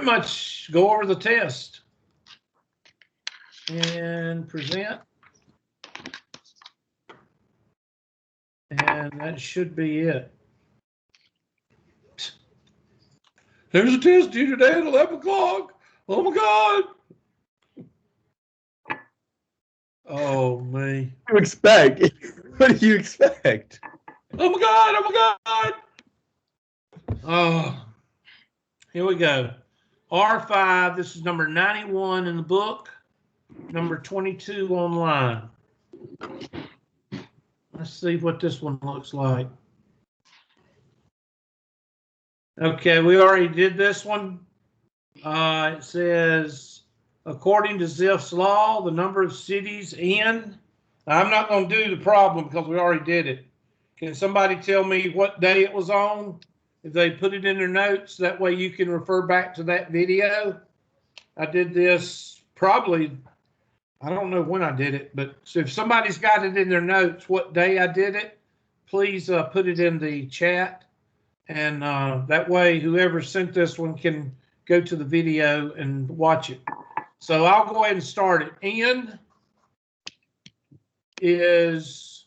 much go over the test and present. And that should be it. There's a test due today at 11 o'clock. Oh my God. Oh, me. What do you expect? What do you expect? Oh my God. Oh my God. Oh, here we go. R5, this is number 91 in the book, number 22 online. Let's see what this one looks like. Okay, we already did this one. It says, according to Zipf's law, the number of cities in. I'm not going to do the problem because we already did it. Can somebody tell me what day it was on? If they put it in their notes, that way you can refer back to that video. I did this probably, I don't know when I did it, but so if somebody's got it in their notes what day I did it, please put it in the chat. And that way, whoever sent this one can go to the video and watch it. So I'll go ahead and start it. N is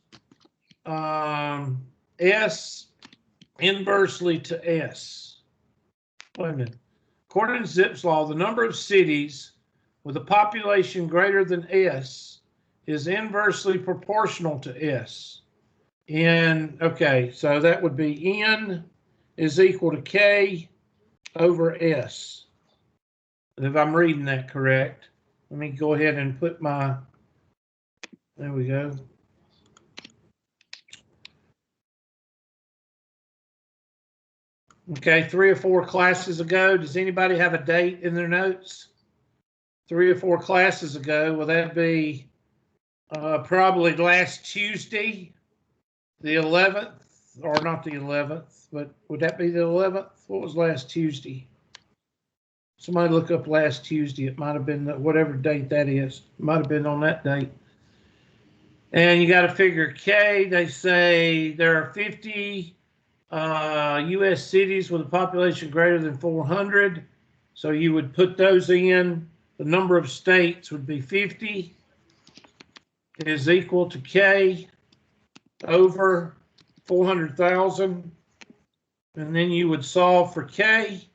S inversely to S. Wait a minute. According to Zipf's law, the number of cities with a population greater than S is inversely proportional to S. Okay, so that would be N is equal to K over S. If I'm reading that correct, let me go ahead and put my, there we go. Okay, 3 or 4 classes ago, does anybody have a date in their notes? 3 or 4 classes ago, will that be probably last Tuesday, the 11th, or not the 11th, but would that be the 11th? What was last Tuesday? Somebody look up last Tuesday. It might have been whatever date that is. It might have been on that date. And you got to figure K. They say there are 50 U.S. cities with a population greater than 400. So you would put those in. The number of states would be 50 is equal to K over 400,000. And then you would solve for K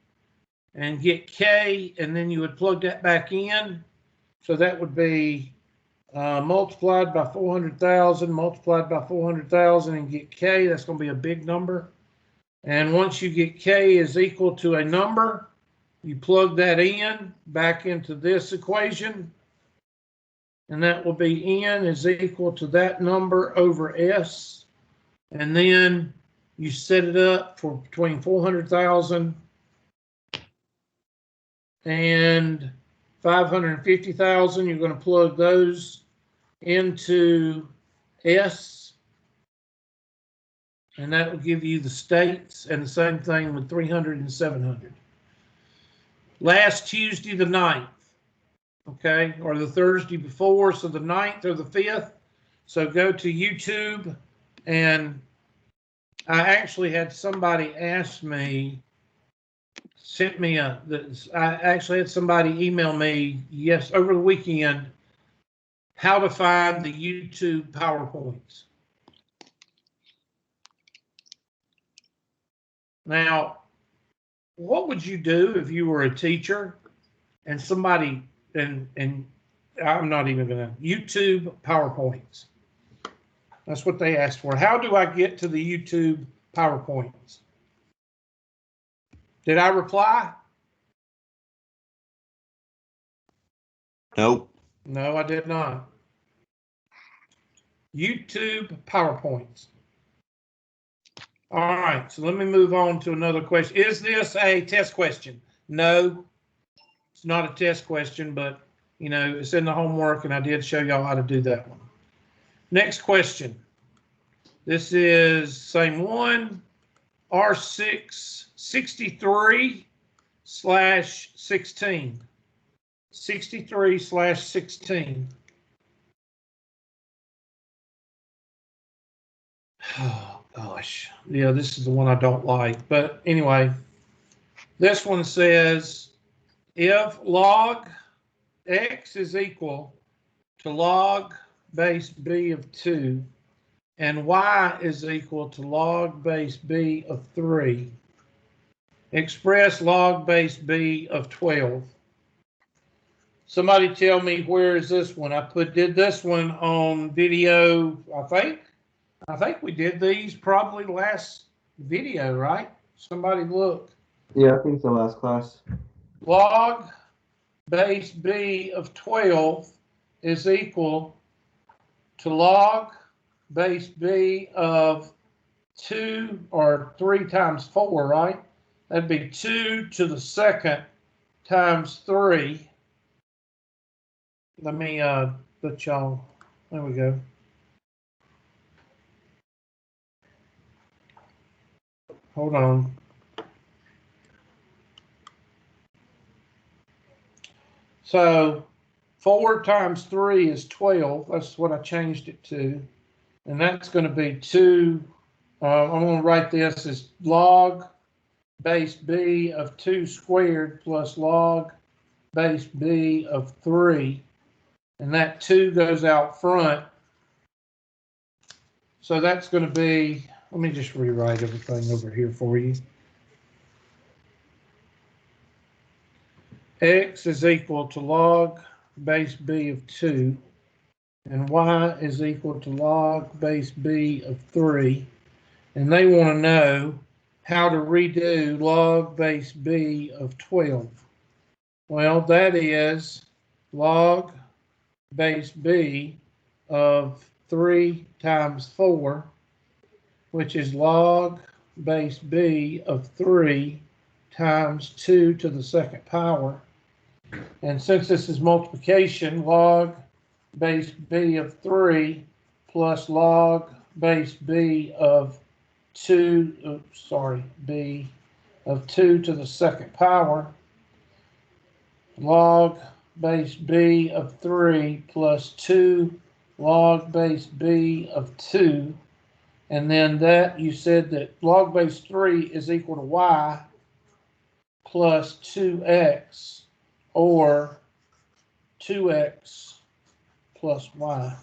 and get K, and then you would plug that back in. So that would be multiplied by 400,000, multiplied by 400,000, and get K. That's going to be a big number. And once you get K is equal to a number, you plug that in back into this equation. And that will be N is equal to that number over S. And then you set it up for between 400,000 and 550,000. You're going to plug those into S, and that will give you the states, and the same thing with 300 and 700. Last Tuesday, the 9th, okay, or the Thursday before, so the 9th or the 5th. So go to YouTube, and I actually had somebody ask me, I actually had somebody email me, over the weekend, how to find the YouTube PowerPoints. Now, what would you do if you were a teacher and somebody, and I'm not even going to, YouTube PowerPoints. That's what they asked for. How do I get to the YouTube PowerPoints? Did I reply? Nope. No, I did not. YouTube PowerPoints. All right, so let me move on to another question. Is this a test question? No, it's not a test question, but you know, it's in the homework and I did show y'all how to do that one. Next question. This is same one, R6 63/16. 63/16. Oh gosh, yeah, this is the one I don't like. But anyway, this one says if log x is equal to log base b of 2 and y is equal to log base b of 3, express log base b of 12. Somebody tell me, where is this one? did this one on video, I think we did these probably last video, right? Somebody look. Yeah, I think so, last class. Log base b of 12 is equal to log base b of 2 or 3 times 4, right? That'd be 2 to the second times 3. Let me put y'all, there we go. Hold on. So 4 times 3 is 12. That's what I changed it to. And that's going to be 2. I'm going to write this as log base b of 2 squared plus log base b of 3. And that 2 goes out front. So that's going to be, let me just rewrite everything over here for you. X is equal to log base b of 2, and y is equal to log base b of 3. And they want to know how to redo log base b of 12. Well, that is log base b of 3 times 4, which is log base b of 3 times 2 to the second power. And since this is multiplication, log base b of 3 plus log base b of 2, b of 2 to the second power, log base b of 3 plus 2 log base b of 2, and then that you said that log base 3 is equal to y plus 2x, or 2x plus y.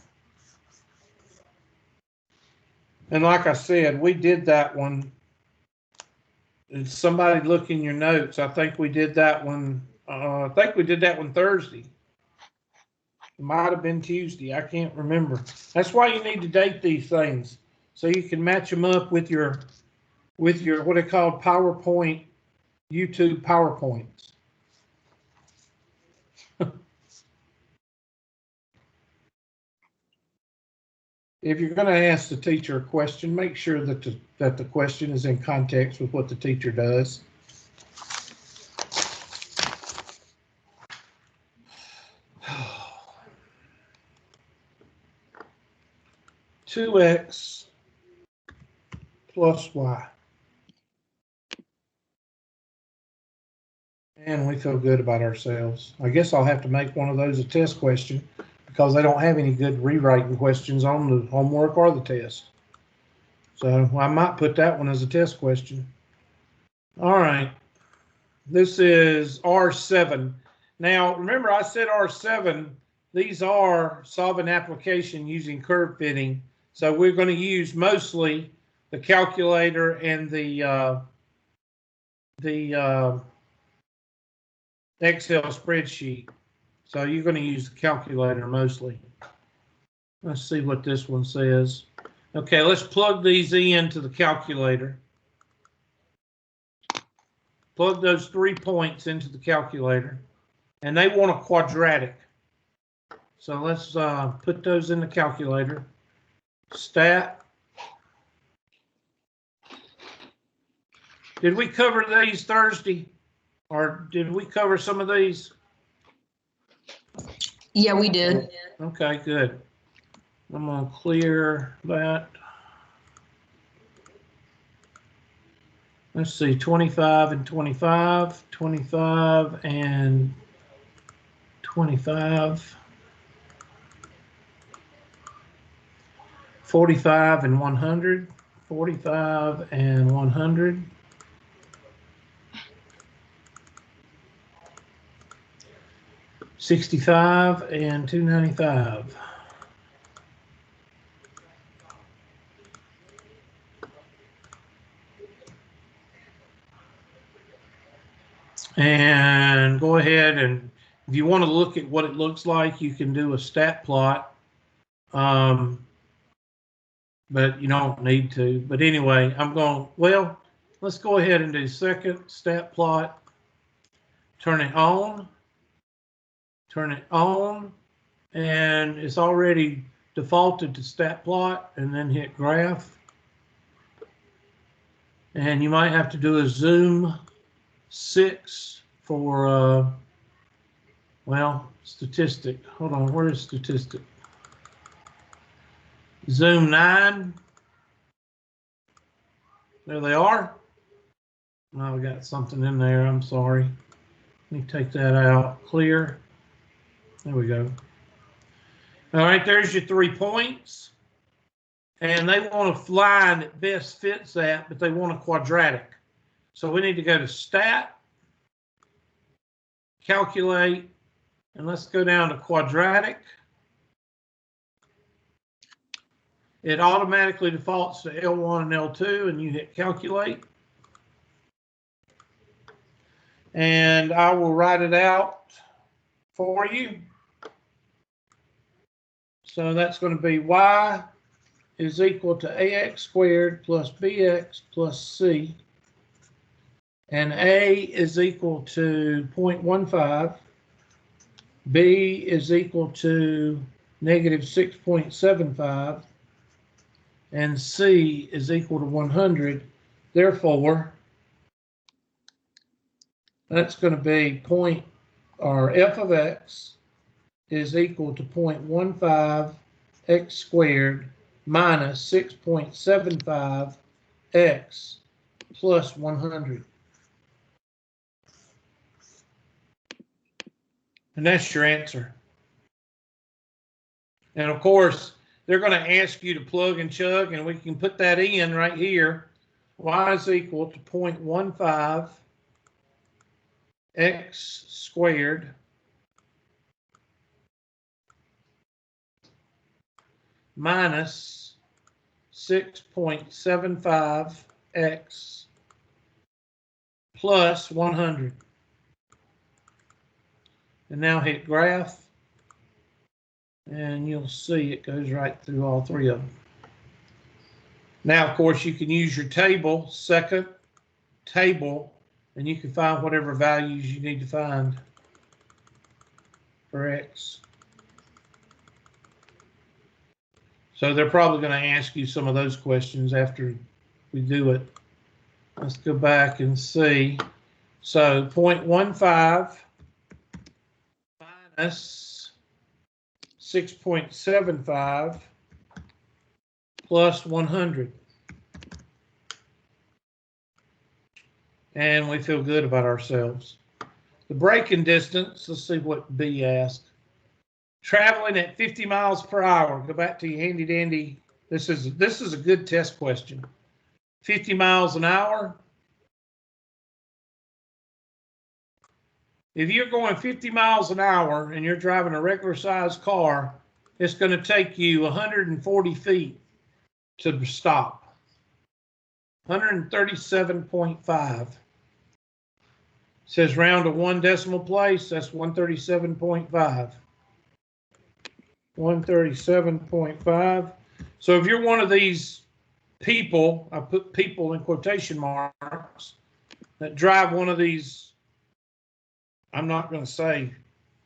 And like I said, we did that one. Somebody look in your notes. I think we did that one. I think we did that one Thursday. It might have been Tuesday. I can't remember. That's why you need to date these things, so you can match them up with your what they call PowerPoint, YouTube PowerPoints. If you're going to ask the teacher a question, make sure that the question is in context with what the teacher does. Two x plus y. And we feel good about ourselves. I guess I'll have to make one of those a test question, because they don't have any good rewriting questions on the homework or the test. So I might put that one as a test question. All right. This is R7. Now, remember I said R7, these are solving application using curve fitting. So we're going to use mostly the calculator and the Excel spreadsheet. So you're going to use the calculator mostly. Let's see what this one says. Okay, let's plug these into the calculator. Plug those 3 points into the calculator, and they want a quadratic. So let's put those in the calculator. Stat. Did we cover these Thursday, or did we cover some of these? Yeah, we did. Okay, good. I'm going to clear that. Let's see, 25 and 25, 25 and 25, 45 and 100, 45 and 100, 65 and 295. And go ahead, and if you want to look at what it looks like, you can do a stat plot. But you don't need to. But anyway, well, let's go ahead and do second stat plot. Turn it on, and it's already defaulted to stat plot, and then hit graph. And you might have to do a zoom 6 for, well, statistic. Hold on, where is statistic? Zoom 9. There they are. Now we got something in there, I'm sorry. Let me take that out, clear. There we go. All right, there's your 3 points. And they want a line that best fits that, but they want a quadratic. So we need to go to stat, calculate, and let's go down to quadratic. It automatically defaults to L1 and L2, and you hit calculate. And I will write it out for you. So that's going to be y is equal to ax squared plus bx plus c. And a is equal to 0.15. B is equal to negative 6.75. And C is equal to 100. Therefore, that's going to be f of x is equal to 0.15 x squared minus 6.75 x plus 100. And that's your answer. And of course, they're going to ask you to plug and chug, and we can put that in right here. Y is equal to 0.15 x squared minus 6.75 x plus 100. And now hit graph. And you'll see it goes right through all 3 of them. Now, of course, you can use your table, second table, and you can find whatever values you need to find for x. So they're probably going to ask you some of those questions after we do it. Let's go back and see. So 0.15 minus 6.75 plus 100. And we feel good about ourselves. The braking distance, let's see what B asked. Traveling at 50 miles per hour. Go back to your handy dandy. This is a good test question. 50 miles an hour. If you're going 50 miles an hour and you're driving a regular sized car, it's going to take you 140 feet to stop. 137.5. Says round to 1 decimal place, that's 137.5. 137.5. So if you're one of these people, I put people in quotation marks, that drive one of these, I'm not going to say,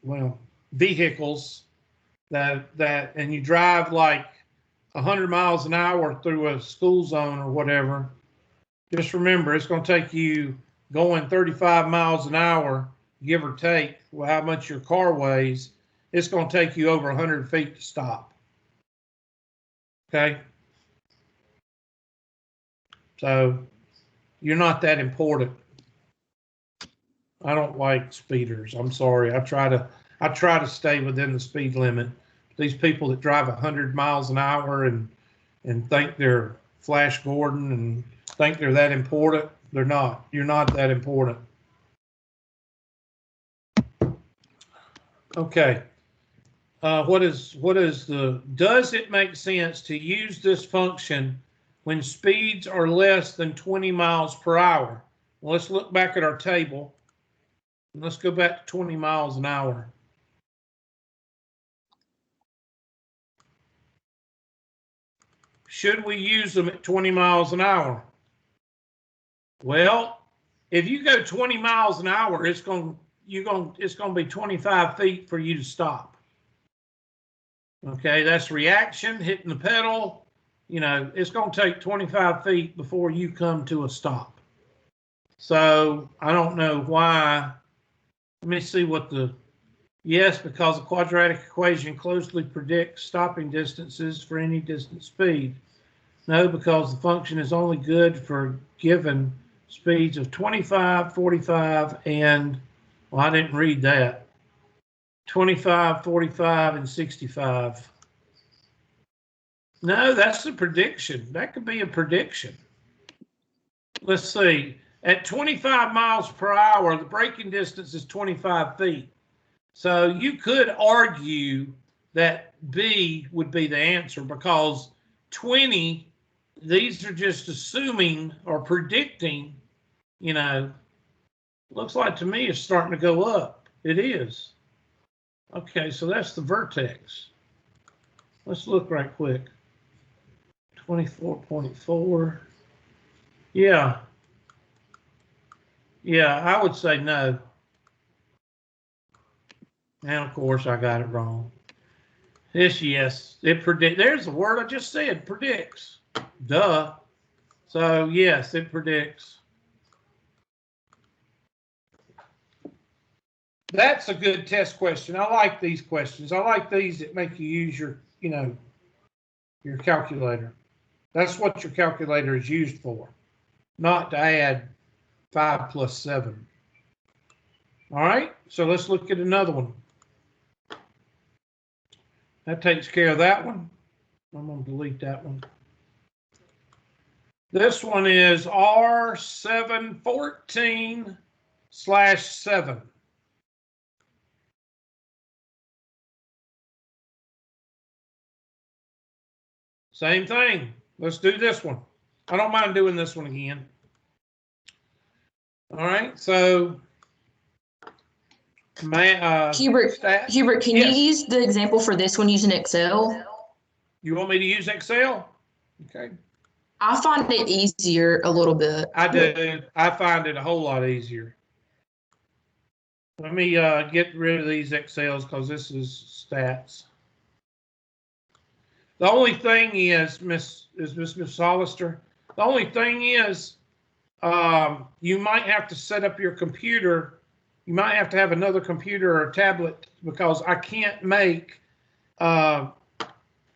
well, vehicles that and you drive like 100 miles an hour through a school zone or whatever, just remember it's going to take you going 35 miles an hour, give or take, how much your car weighs. It's going to take you over 100 feet to stop. Okay? So you're not that important. I don't like speeders. I'm sorry. I try to stay within the speed limit. These people that drive 100 miles an hour and think they're Flash Gordon and think they're that important, they're not. You're not that important. Okay. Does it make sense to use this function when speeds are less than 20 miles per hour? Well, let's look back at our table. Let's go back to 20 miles an hour. Should we use them at 20 miles an hour? Well, if you go 20 miles an hour, it's going to be 25 feet for you to stop. Okay, that's reaction, hitting the pedal. You know, it's going to take 25 feet before you come to a stop. So I don't know why. Let me see what yes, because the quadratic equation closely predicts stopping distances for any distant speed. No, because the function is only good for given speeds of 25, 45, and, well, I didn't read that. 25, 45, and 65. No, that's a prediction. That could be a prediction. Let's see. At 25 miles per hour, the braking distance is 25 feet. So you could argue that B would be the answer because 20, these are just assuming or predicting, you know, looks like to me it's starting to go up. It is. Okay, so that's the vertex. Let's look right quick. 24.4. Yeah. Yeah, I would say no. And of course, I got it wrong. Yes. It predicts. There's the word I just said, predicts. Duh. So, yes, it predicts. That's a good test question. I like these questions. I like these that make you use your, your calculator. That's what your calculator is used for, not to add 5 plus 7. All right, so let's look at another one. That takes care of that one. I'm going to delete that one. This one is R714/7. Same thing. Let's do this one. I don't mind doing this one again. All right, so Hubert, can yes. you use the example for this one using Excel? You want me to use Excel? Okay. I find it easier a little bit. I do. I find it a whole lot easier. Let me get rid of these Excels because this is stats. The only thing is, Miss Hollister, the only thing is you might have to set up your computer. You might have to have another computer or a tablet because I can't make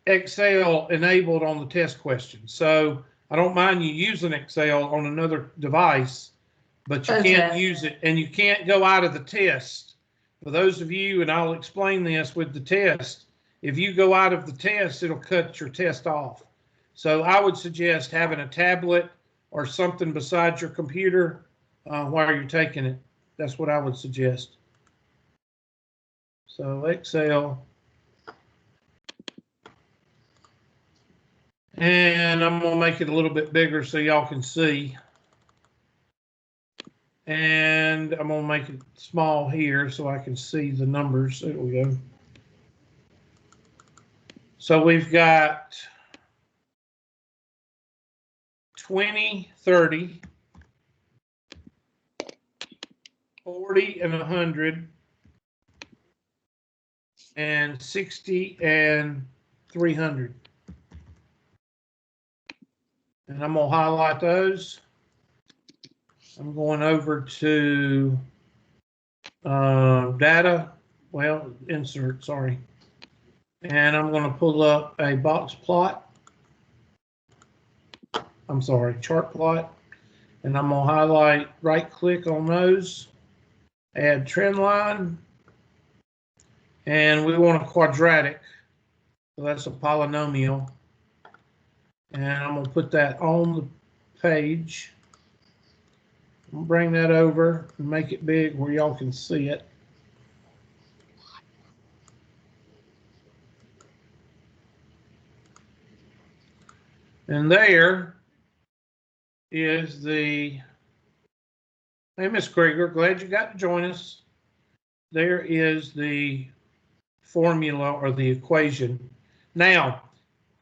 Excel enabled on the test question. So I don't mind you using Excel on another device, but you can't use it, and you can't go out of the test. For those of you, and I'll explain this with the test, if you go out of the test, it'll cut your test off. So I would suggest having a tablet or something beside your computer while you're taking it. That's what I would suggest. So Excel. And I'm going to make it a little bit bigger so y'all can see. And I'm going to make it small here so I can see the numbers. There we go. So we've got 20, 30, 40, and 100, and 60, and 300. And I'm going to highlight those. I'm going over to data, insert, sorry. And I'm going to pull up a box plot. I'm sorry, chart plot. And I'm going to highlight, right click on those, add trend line. And we want a quadratic. So that's a polynomial. And I'm going to put that on the page. I'm going to bring that over and make it big where y'all can see it. And there is the, hey, Miss Krieger, glad you got to join us. There is the formula or the equation. Now,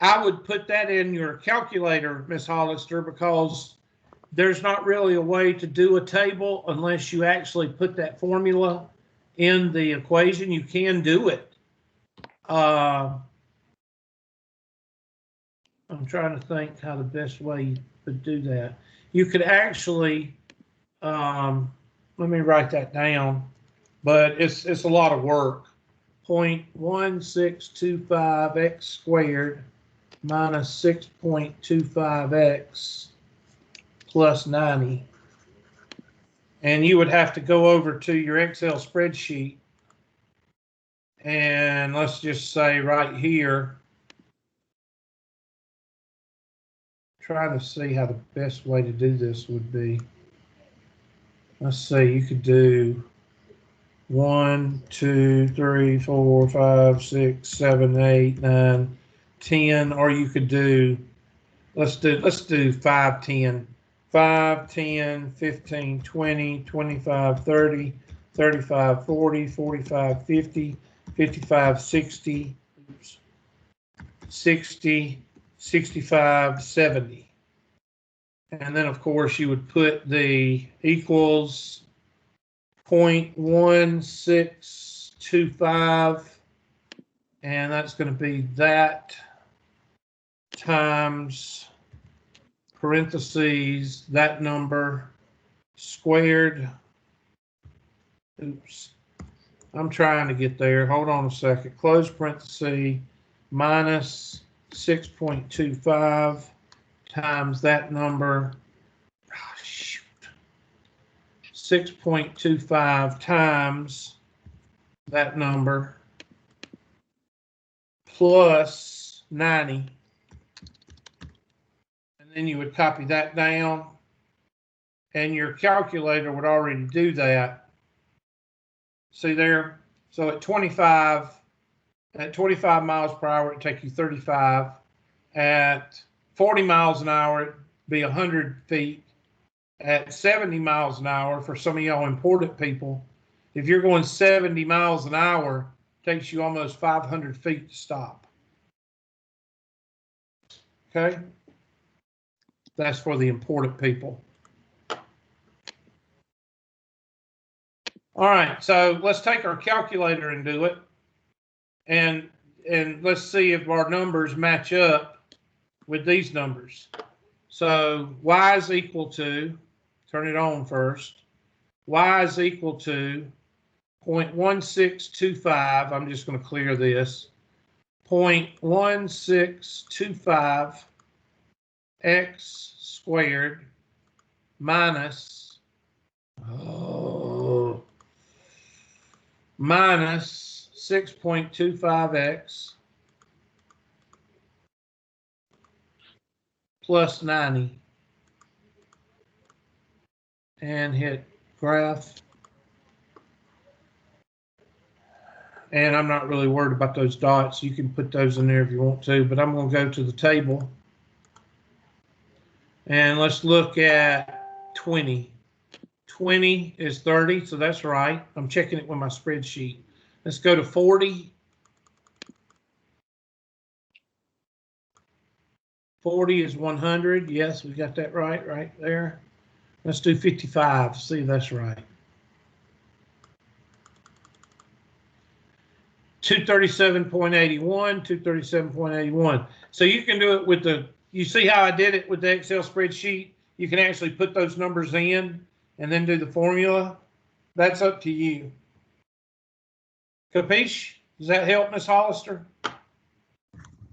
I would put that in your calculator, Miss Hollister, because there's not really a way to do a table unless you actually put that formula in the equation. You can do it. I'm trying to think how the best way you could do that. You could actually, let me write that down, but it's a lot of work. 0.1625x squared minus 6.25x plus 90. And you would have to go over to your Excel spreadsheet. And let's just say right here, try to see how the best way to do this would be. Let's see, you could do 1, 2, 3, 4, 5, 6, 7, 8, 9, 10, or you could do, let's do 5, 10. 5, 10, 15, 20, 25, 30, 35, 40, 45, 50, 55, 60, 60, 65, 70. And then, of course, you would put the equals 0.1625, and that's going to be that times parentheses, that number squared. Oops. I'm trying to get there. Hold on a second. Close parenthesis minus 6.25 times that number. Oh, shoot. 6.25 times that number plus 90. And then you would copy that down, and your calculator would already do that. See there? So at 25 miles per hour, it'd take you 35. At 40 miles an hour, it'd be 100 feet. At 70 miles an hour, for some of y'all important people, if you're going 70 miles an hour, it takes you almost 500 feet to stop. Okay? That's for the important people. All right, so let's take our calculator and do it. And let's see if our numbers match up with these numbers. So y is equal to, turn it on first, y is equal to 0.1625, I'm just going to clear this, 0.1625 x squared minus, minus 6.25x plus 90, and hit graph. And I'm not really worried about those dots. You can put those in there if you want to, but I'm going to go to the table. And let's look at 20. 20 is 30, so that's right. I'm checking it with my spreadsheet. Let's go to 40. 40 is 100. Yes, we got that right there. Let's do 55. See, that's right. 237.81, 237.81. So you can do it with the, you see how I did it with the Excel spreadsheet? You can actually put those numbers in and then do the formula. That's up to you. Capiche? Does that help, Miss Hollister?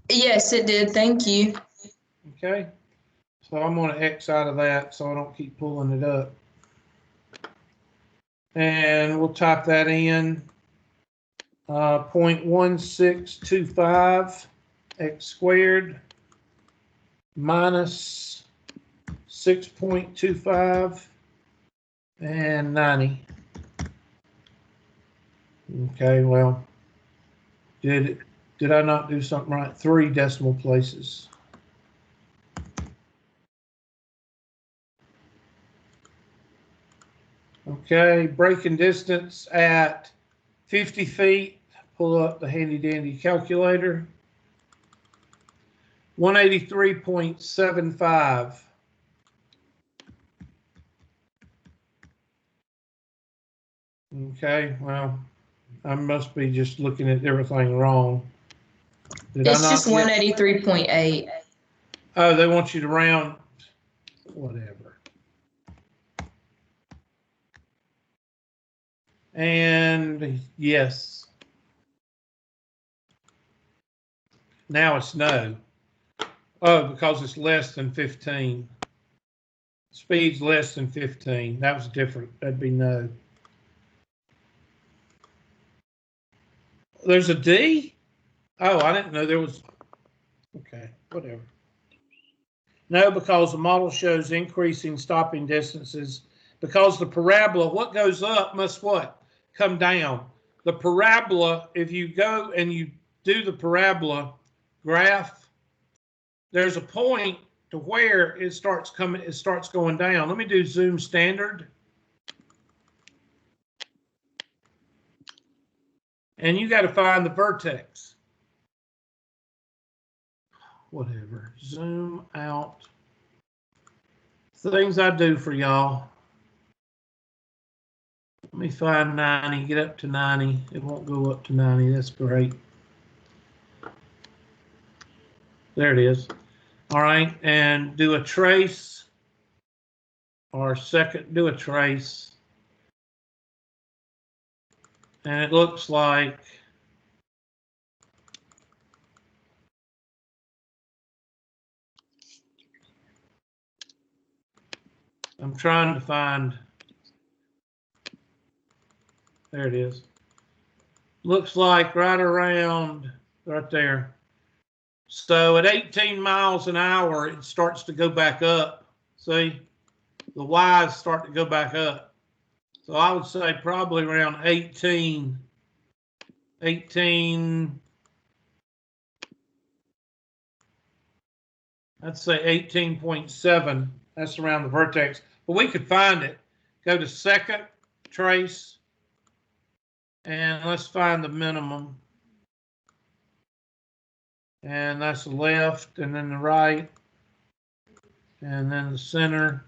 Yes, it did. Thank you. Okay. So I'm going to X out of that so I don't keep pulling it up. And we'll type that in. 0.1625 x squared minus 6.25 and 90. Okay, well, did I not do something right? 3 decimal places. Okay, braking distance at 50 feet. Pull up the handy dandy calculator. 183.75. Okay, well, I must be just looking at everything wrong. Did I It's not just get- 183.8. Oh, they want you to round, whatever. And yes. Now it's no. Oh, because it's less than 15. Speed's less than 15. That was different. That'd be no. There's a D? Oh, I didn't know there was. Okay, whatever. No, because the model shows increasing stopping distances. Because the parabola, what goes up must what? Come down. The parabola, if you go and you do the parabola graph, there's a point to where it starts going down. Let me do zoom standard. And you got to find the vertex. Whatever. Zoom out. Things I do for y'all. Let me find 90, get up to 90. It won't go up to 90. That's great. There it is. All right, and do a trace or second, do a trace. And it looks like I'm trying to find, there it is. Looks like right around, right there. So at 18 miles an hour, it starts to go back up. See, the Y's start to go back up. So I would say probably around 18, I'd say 18.7. That's around the vertex. But we could find it. Go to second, trace, and let's find the minimum. And that's the left, and then the right, and then the center.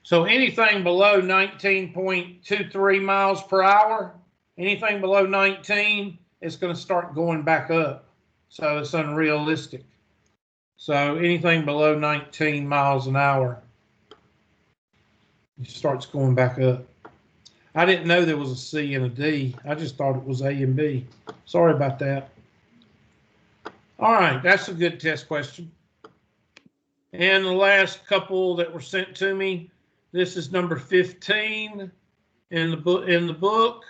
So anything below 19.23 miles per hour, anything below 19, it's going to start going back up. So it's unrealistic. So anything below 19 miles an hour, it starts going back up. I didn't know there was a C and a D. I just thought it was A and B. Sorry about that. All right, that's a good test question. And the last couple that were sent to me, this is number 15 in the book,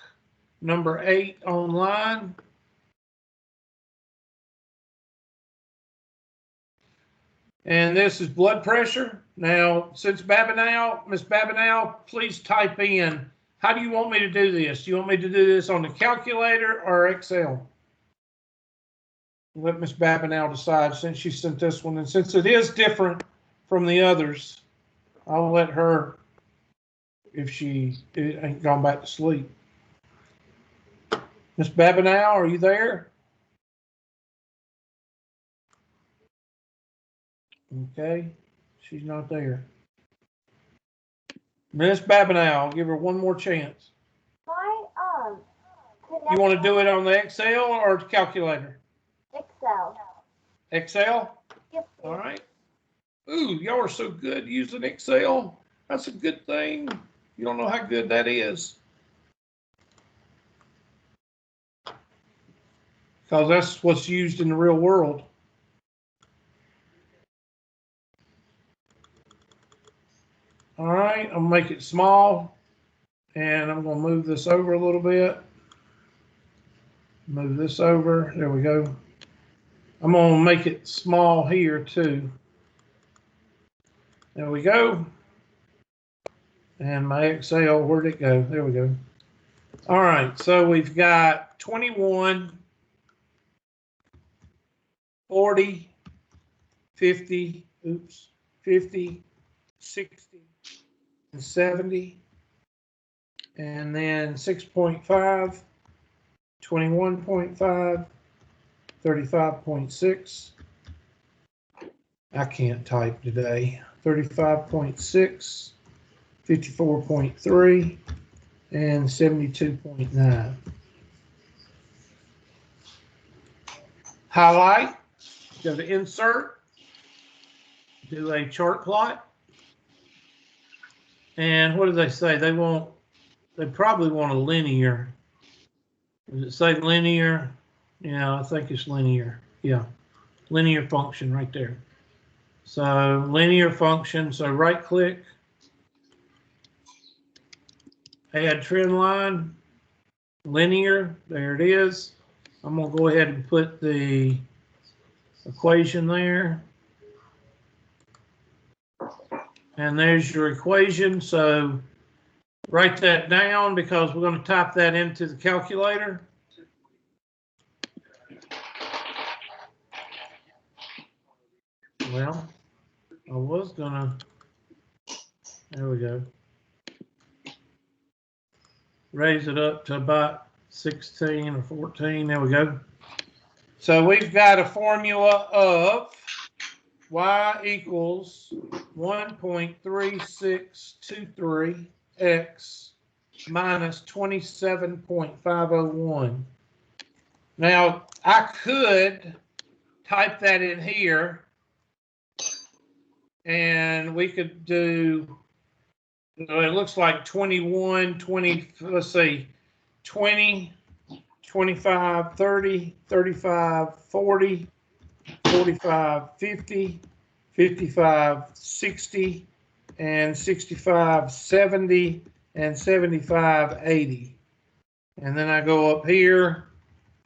number 8 online. And this is blood pressure. Now, since Miss Babinow, please type in, how do you want me to do this? Do you want me to do this on the calculator or Excel? Let Miss Babinow decide since she sent this one. And since it is different from the others, I'll let her, if she ain't gone back to sleep. Miss Babinow, are you there? Okay, she's not there. Miss Babinow, I'll give her one more chance. You want to do it on the Excel or the calculator? Excel. Excel? Yes, please. All right. Ooh, y'all are so good using Excel. That's a good thing. You don't know how good that is. Because that's what's used in the real world. All right, I'm gonna make it small, and I'm gonna move this over a little bit. Move this over, there we go. I'm gonna make it small here too. There we go. And my Excel, where'd it go? There we go. All right, so we've got 21, 40, 50, 50, 60, 70, and then 6.5, 21.5, 35.6. I can't type today. 35.6, 54.3, and 72.9. Highlight, go to insert, do a chart plot. And what do they say? They probably want a linear. Does it say linear? Yeah, I think it's linear. Yeah, linear function right there. So linear function, so right click, add trend line, linear, there it is. I'm gonna go ahead and put the equation there. And there's your equation. So write that down because we're going to type that into the calculator. Well, I was gonna, there we go. Raise it up to about 16 or 14, there we go. So we've got a formula of y equals 1.3623x minus 27.501. Now, I could type that in here, and we could do, it looks like 21, 20, let's see, 20, 25, 30, 35, 40, 45, 50, 55, 60, and 65, 70, and 75, 80. And then I go up here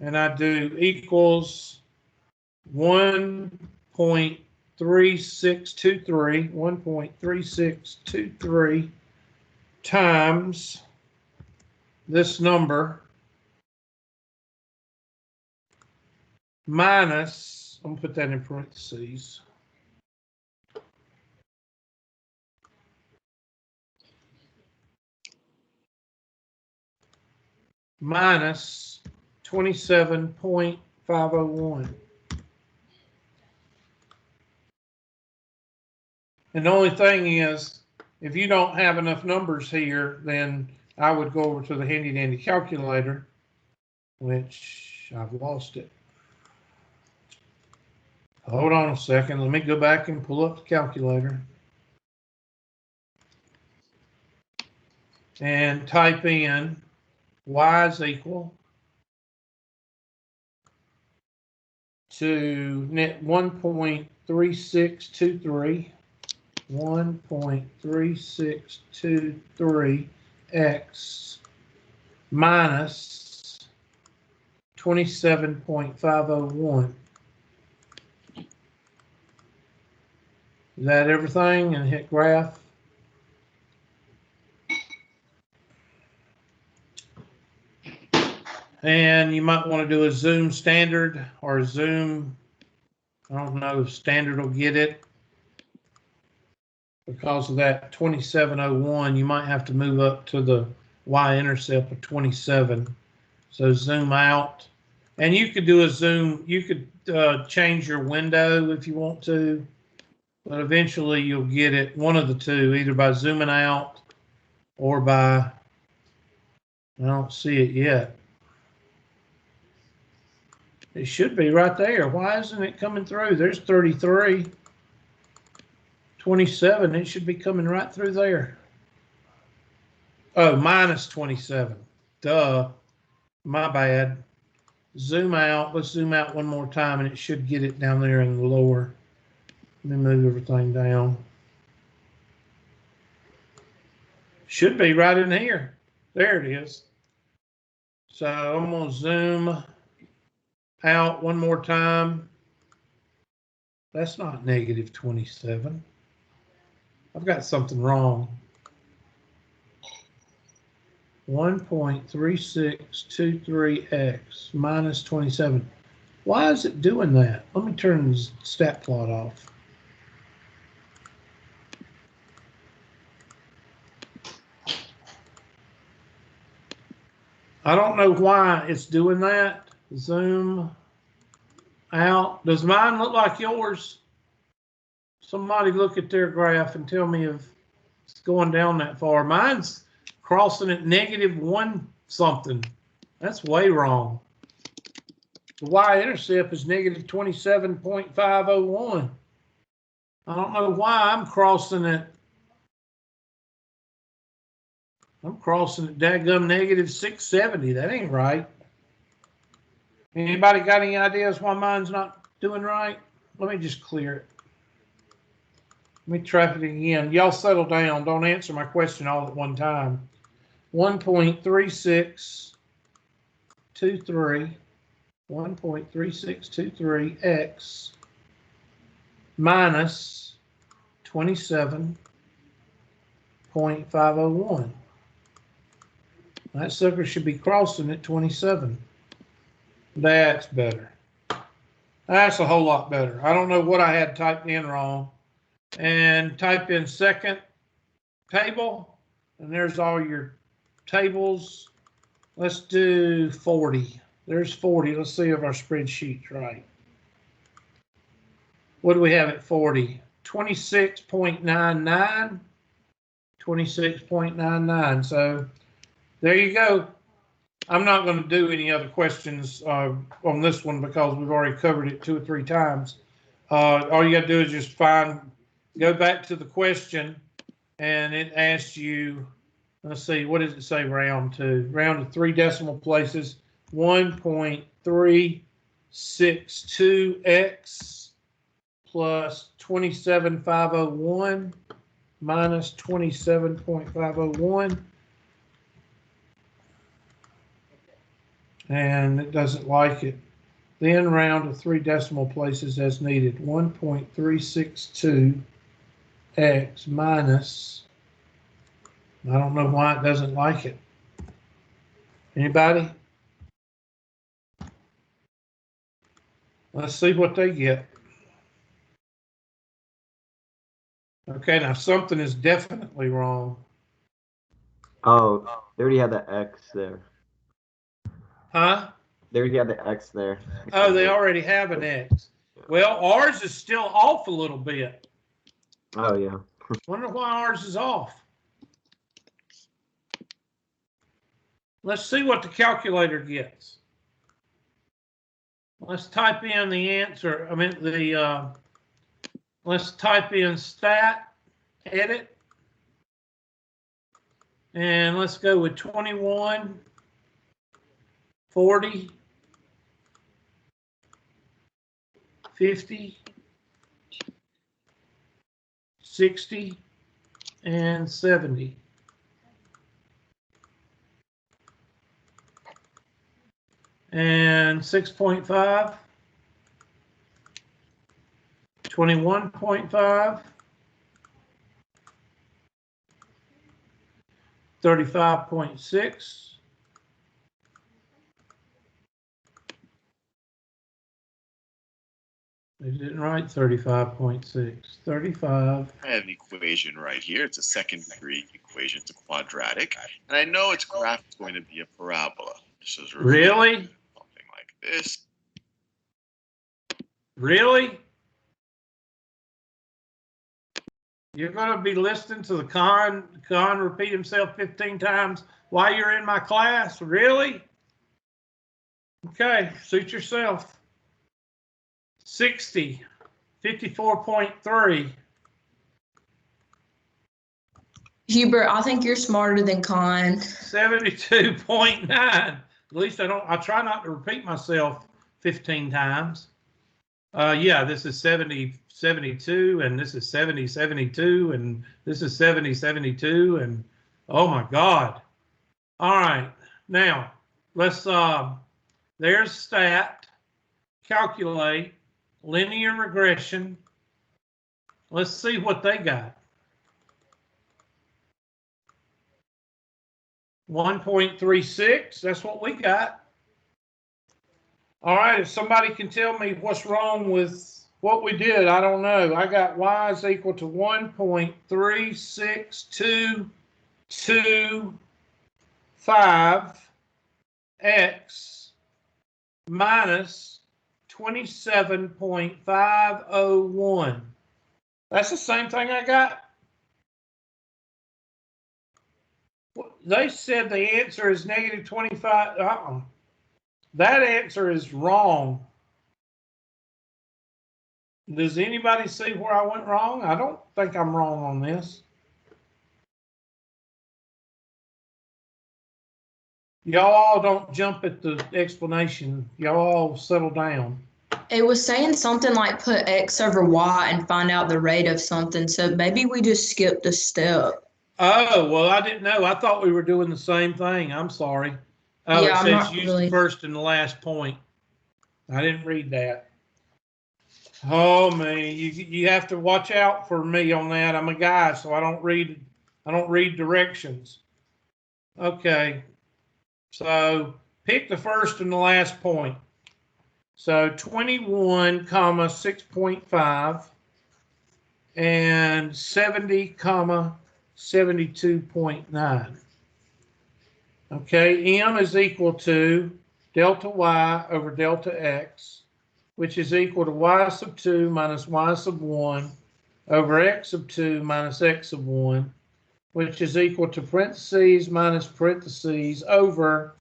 and I do equals 1.3623 times this number minus, I'm gonna put that in parentheses, minus 27.501. And the only thing is, if you don't have enough numbers here, then I would go over to the handy dandy calculator, which I've lost it. Hold on a second. Let me go back and pull up the calculator and type in y is equal to net 1.3623x minus 27.501. Is that everything? And hit graph. And you might want to do a zoom standard or a zoom, I don't know if standard will get it. Because of that 2701, you might have to move up to the y-intercept of 27. So zoom out. And you could do a zoom, you could change your window if you want to. But eventually you'll get it, one of the two, either by zooming out or by, I don't see it yet. It should be right there. Why isn't it coming through? There's 33, 27. It should be coming right through there. Oh, minus 27. Duh. My bad. Zoom out. Let's zoom out one more time, and it should get it down there in the lower. Let me move everything down. Should be right in here. There it is. So I'm going to zoom out one more time. That's not negative 27. I've got something wrong. 1.3623x minus 27. Why is it doing that? Let me turn the stat plot off. I don't know why it's doing that. Zoom out. Does mine look like yours? Somebody look at their graph and tell me if it's going down that far. Mine's crossing at -1 something. That's way wrong. The y-intercept is -27.501. I don't know why I'm crossing it. I'm crossing it dadgum -670. That ain't right. Anybody got any ideas why mine's not doing right? Let me just clear it. Let me try it again. Y'all settle down. Don't answer my question all at one time. 1.3623. 1.3623x minus 27.501. That sucker should be crossing at 27. That's better. That's a whole lot better. I don't know what I had typed in wrong. And type in second table, and there's all your tables. Let's do 40. There's 40. Let's see if our spreadsheet's right. What do we have at 40? 26.99. 26.99. So there you go. I'm not going to do any other questions on this one because we've already covered it 2 or 3 times. All you got to do is just go back to the question, and it asks you, let's see, what does it say round to? Round to 3 decimal places, 1.362x plus 27.501 minus 27.501. And it doesn't like it. Then round to 3 decimal places as needed. 1.362x minus, I don't know why it doesn't like it. Anybody? Let's see what they get. Okay, now something is definitely wrong. Oh, they already had the X there. Huh? They already had the X there. Oh, they already have an X. Well, ours is still off a little bit. Oh, yeah. Wonder why ours is off. Let's see what the calculator gets. Let's type in the answer. I mean, let's type in stat, edit, and let's go with 21, 40, 50, 60, and 70. And 6.5, 21.5, 35.6, they didn't write 35.6, 35. I have an equation right here. It's a second degree equation. It's a quadratic. And I know its graph is going to be a parabola. This is Really? Something like this. Really? You're going to be listening to the con repeat himself 15 times while you're in my class? Really? Okay, suit yourself. 60, 54.3. Hubert, I think you're smarter than Con. 72.9. At least I try not to repeat myself 15 times. Yeah, this is 70, 72, and this is 70, 72, and this is 70, 72, and oh my God. All right, now let's, there's stat, calculate, linear regression. Let's see what they got. 1.36, that's what we got. All right, if somebody can tell me what's wrong with what we did, I don't know. I got y is equal to 1.362225 x minus 27.501. That's the same thing I got. They said the answer is negative 25. That answer is wrong. Does anybody see where I went wrong? I don't think I'm wrong on this. Y'all all don't jump at the explanation. Y'all all settle down. It was saying something like put x over y and find out the rate of something. So maybe we just skipped a step. Oh, well, I didn't know. I thought we were doing the same thing. I'm sorry. Oh, Yeah, it I'm says not use really. the first and the last point. I didn't read that. Oh man, you have to watch out for me on that. I'm a guy, so I don't read directions. Okay. So pick the first and the last point. So 21, 6.5 and 70, 72.9. Okay, M is equal to delta Y over delta X, which is equal to Y sub 2 minus Y sub 1 over X sub 2 minus X sub 1, which is equal to parentheses minus parentheses over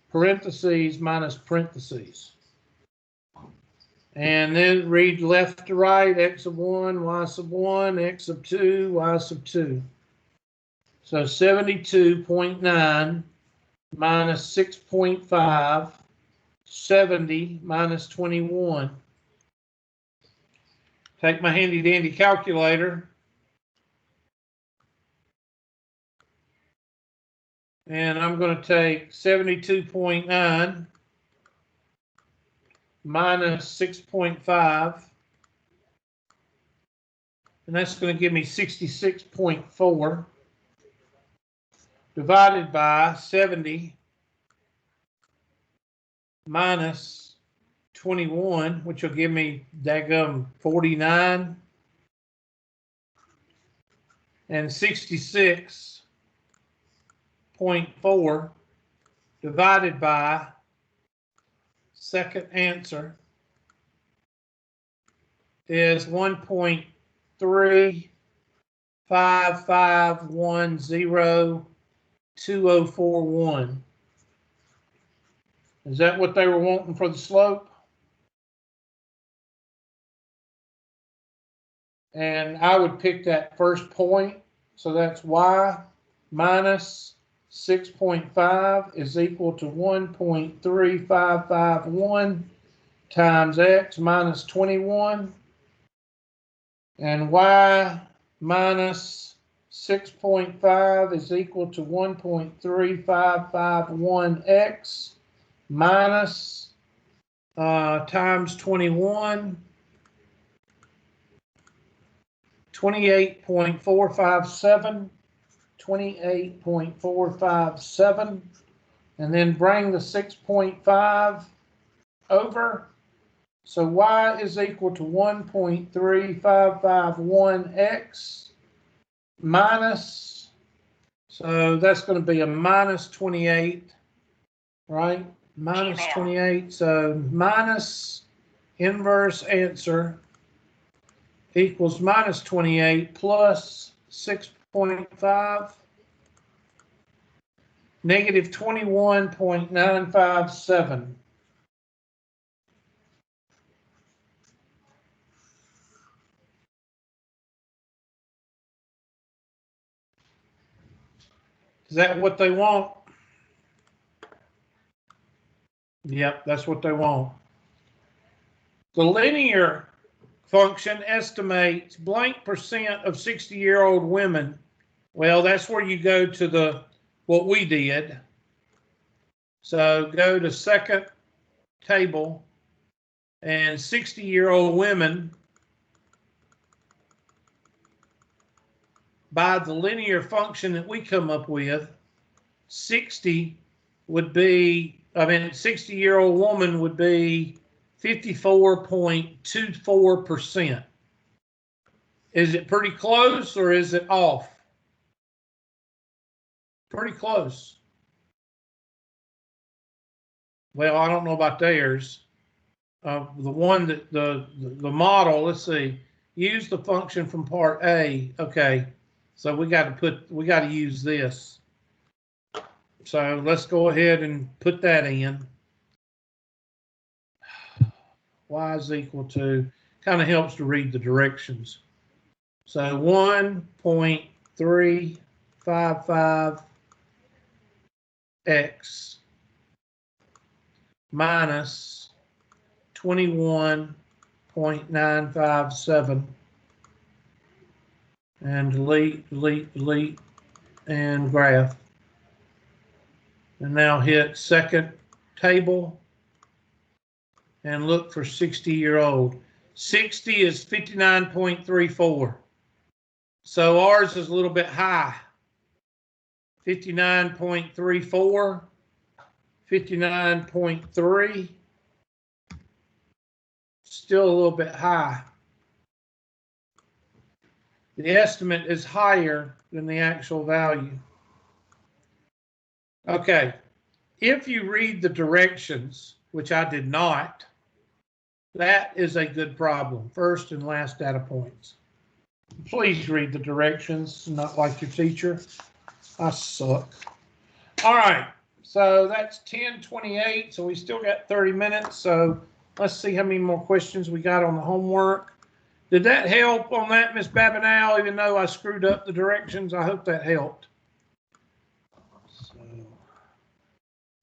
parentheses minus parentheses. And then read left to right, X sub 1, Y sub 1, X sub 2, Y sub 2. So 72.9 minus 6.5, 70 minus 21. Take my handy dandy calculator. And I'm going to take 72.9 minus 6.5. And that's going to give me 66.4 divided by 70 minus 21, which will give me daggum 49, and 66.4 divided by second answer is 1.355102041. Is that what they were wanting for the slope? And I would pick that first point. So that's Y minus 6.5 is equal to 1.3551 times X minus 21. And Y minus 6.5 is equal to 1.3551X minus times 21, 28.457, 28.457, and then bring the 6.5 over. So Y is equal to 1.3551X minus, so that's going to be a minus 28, right? Minus 28, so minus inverse answer equals minus 28 plus 6.5, negative 21.957. Is that what they want? Yep, that's what they want. The linear function estimates blank percent of 60-year-old women. Well, that's where you go to what we did. So go to second table, and 60-year-old women by the linear function that we come up with, 60 would be, 60-year-old woman would be 54.24%. Is it pretty close or is it off? Pretty close. well, I don't know about theirs. The one that the model, let's see, use the function from part A. Okay, so we got to use this. So let's go ahead and put that in. Y is equal to, kind of helps to read the directions. So 1.355x minus 21.957, and delete, and graph. And now hit second table and look for 60-year-old. 60 is 59.34. So ours is a little bit high. 59.34, 59.3. Still a little bit high. The estimate is higher than the actual value. Okay, if you read the directions, which I did not, that is a good problem. First and last data points. Please read the directions, not like your teacher. I suck. All right, so that's 10:28, so we still got 30 minutes. So let's see how many more questions we got on the homework. Did that help on that, Miss Babineau, even though I screwed up the directions? I hope that helped. So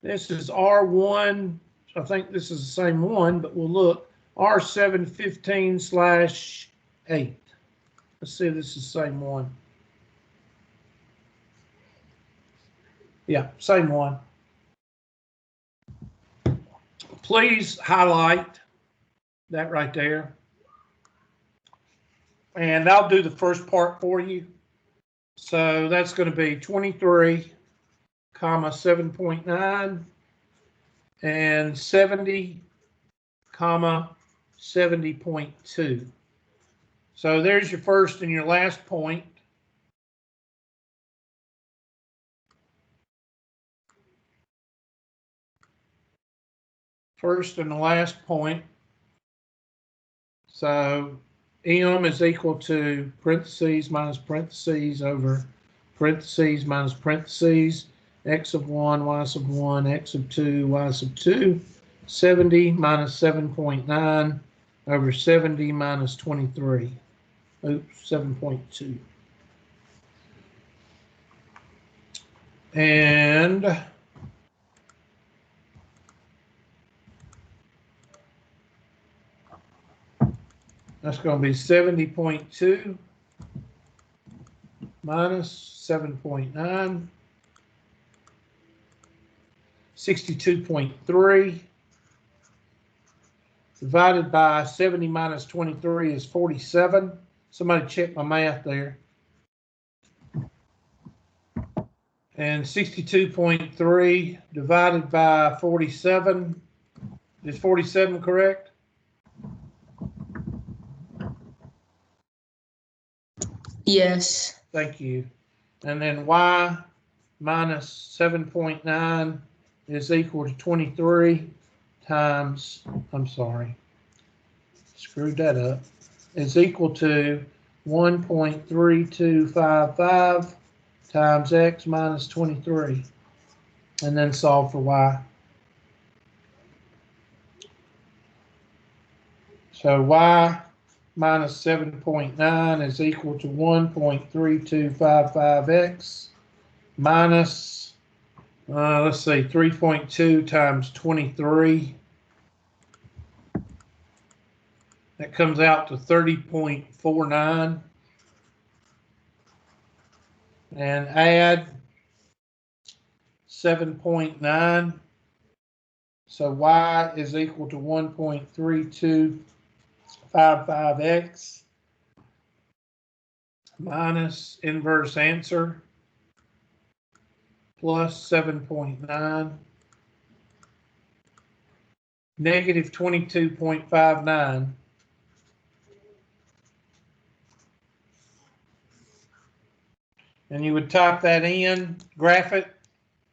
this is R1. I think this is the same one, but we'll look. R715/8. Let's see if this is the same one. Yeah, same one. Please highlight that right there. And I'll do the first part for you. So that's going to be 23, 7.9 and 70, 70.2. So there's your first and your last point. First and the last point. So M is equal to parentheses minus parentheses over parentheses minus parentheses, x of 1, y sub 1, x of 2, y sub 2, 70 minus 7.9 over 70 minus 23. Oops, 7.2. And that's going to be 70.2 minus 7.9, 62.3 divided by 70 minus 23 is 47. Somebody check my math there. And 62.3 divided by 47, is 47 correct? Yes. Thank you. And then y minus 7.9 is equal to 23 times, I'm sorry, screwed that up, is equal to 1.3255 times x minus 23, and then solve for y. So y minus 7.9 is equal to 1.3255x minus, let's see, 3.2 times 23. That comes out to 30.49. And add 7.9. So y is equal to 1.3255x minus inverse answer plus 7.9 negative 22.59. And you would type that in, graph it,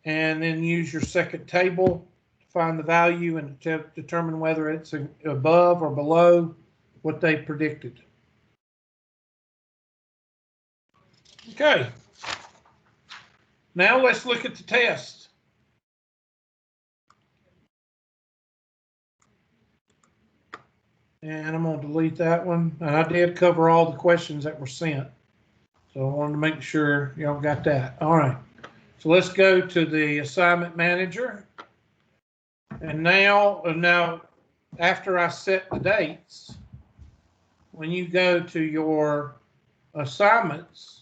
and then use your second table to find the value and to determine whether it's above or below what they predicted. Okay. Now let's look at the test. And I'm going to delete that one. And I did cover all the questions that were sent. So I wanted to make sure y'all got that. All right. So let's go to the assignment manager. And now after I set the dates, when you go to your assignments,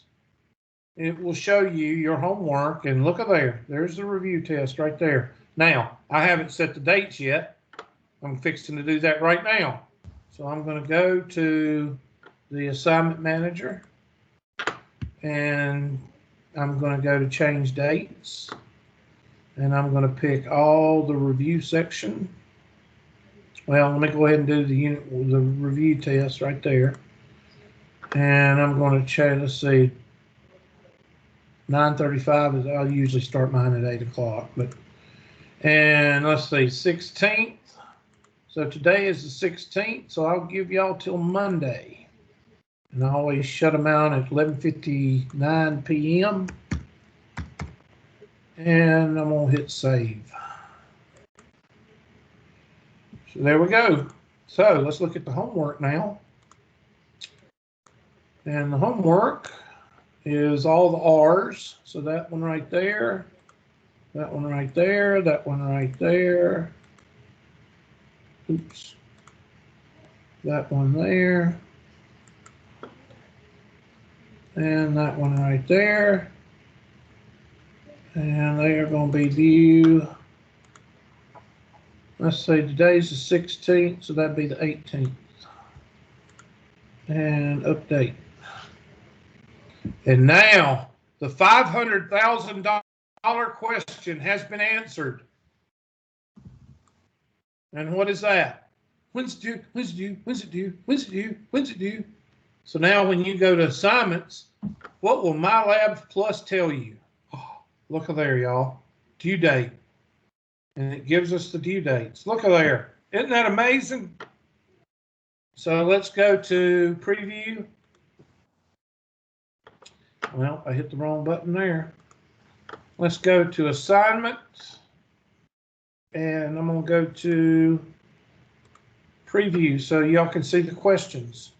it will show you your homework. And look at there. There's the review test right there. Now, I haven't set the dates yet. I'm fixing to do that right now. So I'm going to go to the assignment manager. And I'm going to go to change dates. And I'm going to pick all the review section. Well, let me go ahead and do the review test right there. And I'm going to change, let's see, 9:35 is, I'll usually start mine at 8 o'clock. And let's see, 16th. So today is the 16th, so I'll give y'all till Monday. And I always shut them out at 11:59 p.m. And I'm going to hit save. So there we go. So let's look at the homework now. And the homework is all the R's. So that one right there, that one right there, that one right there. Oops. That one there. And that one right there. And they are going to be due, let's say today's the 16th, so that'd be the 18th. And update. And now the $500,000 question has been answered. And what is that? When's it due? When's it due? When's it due? When's it due? When's it due? So now when you go to assignments, what will MyLab Plus tell you? Oh, look at there, y'all. Due date. And it gives us the due dates. Look at there. Isn't that amazing? So let's go to preview. Well, I hit the wrong button there. Let's go to assignment. And I'm going to go to preview so y'all can see the questions.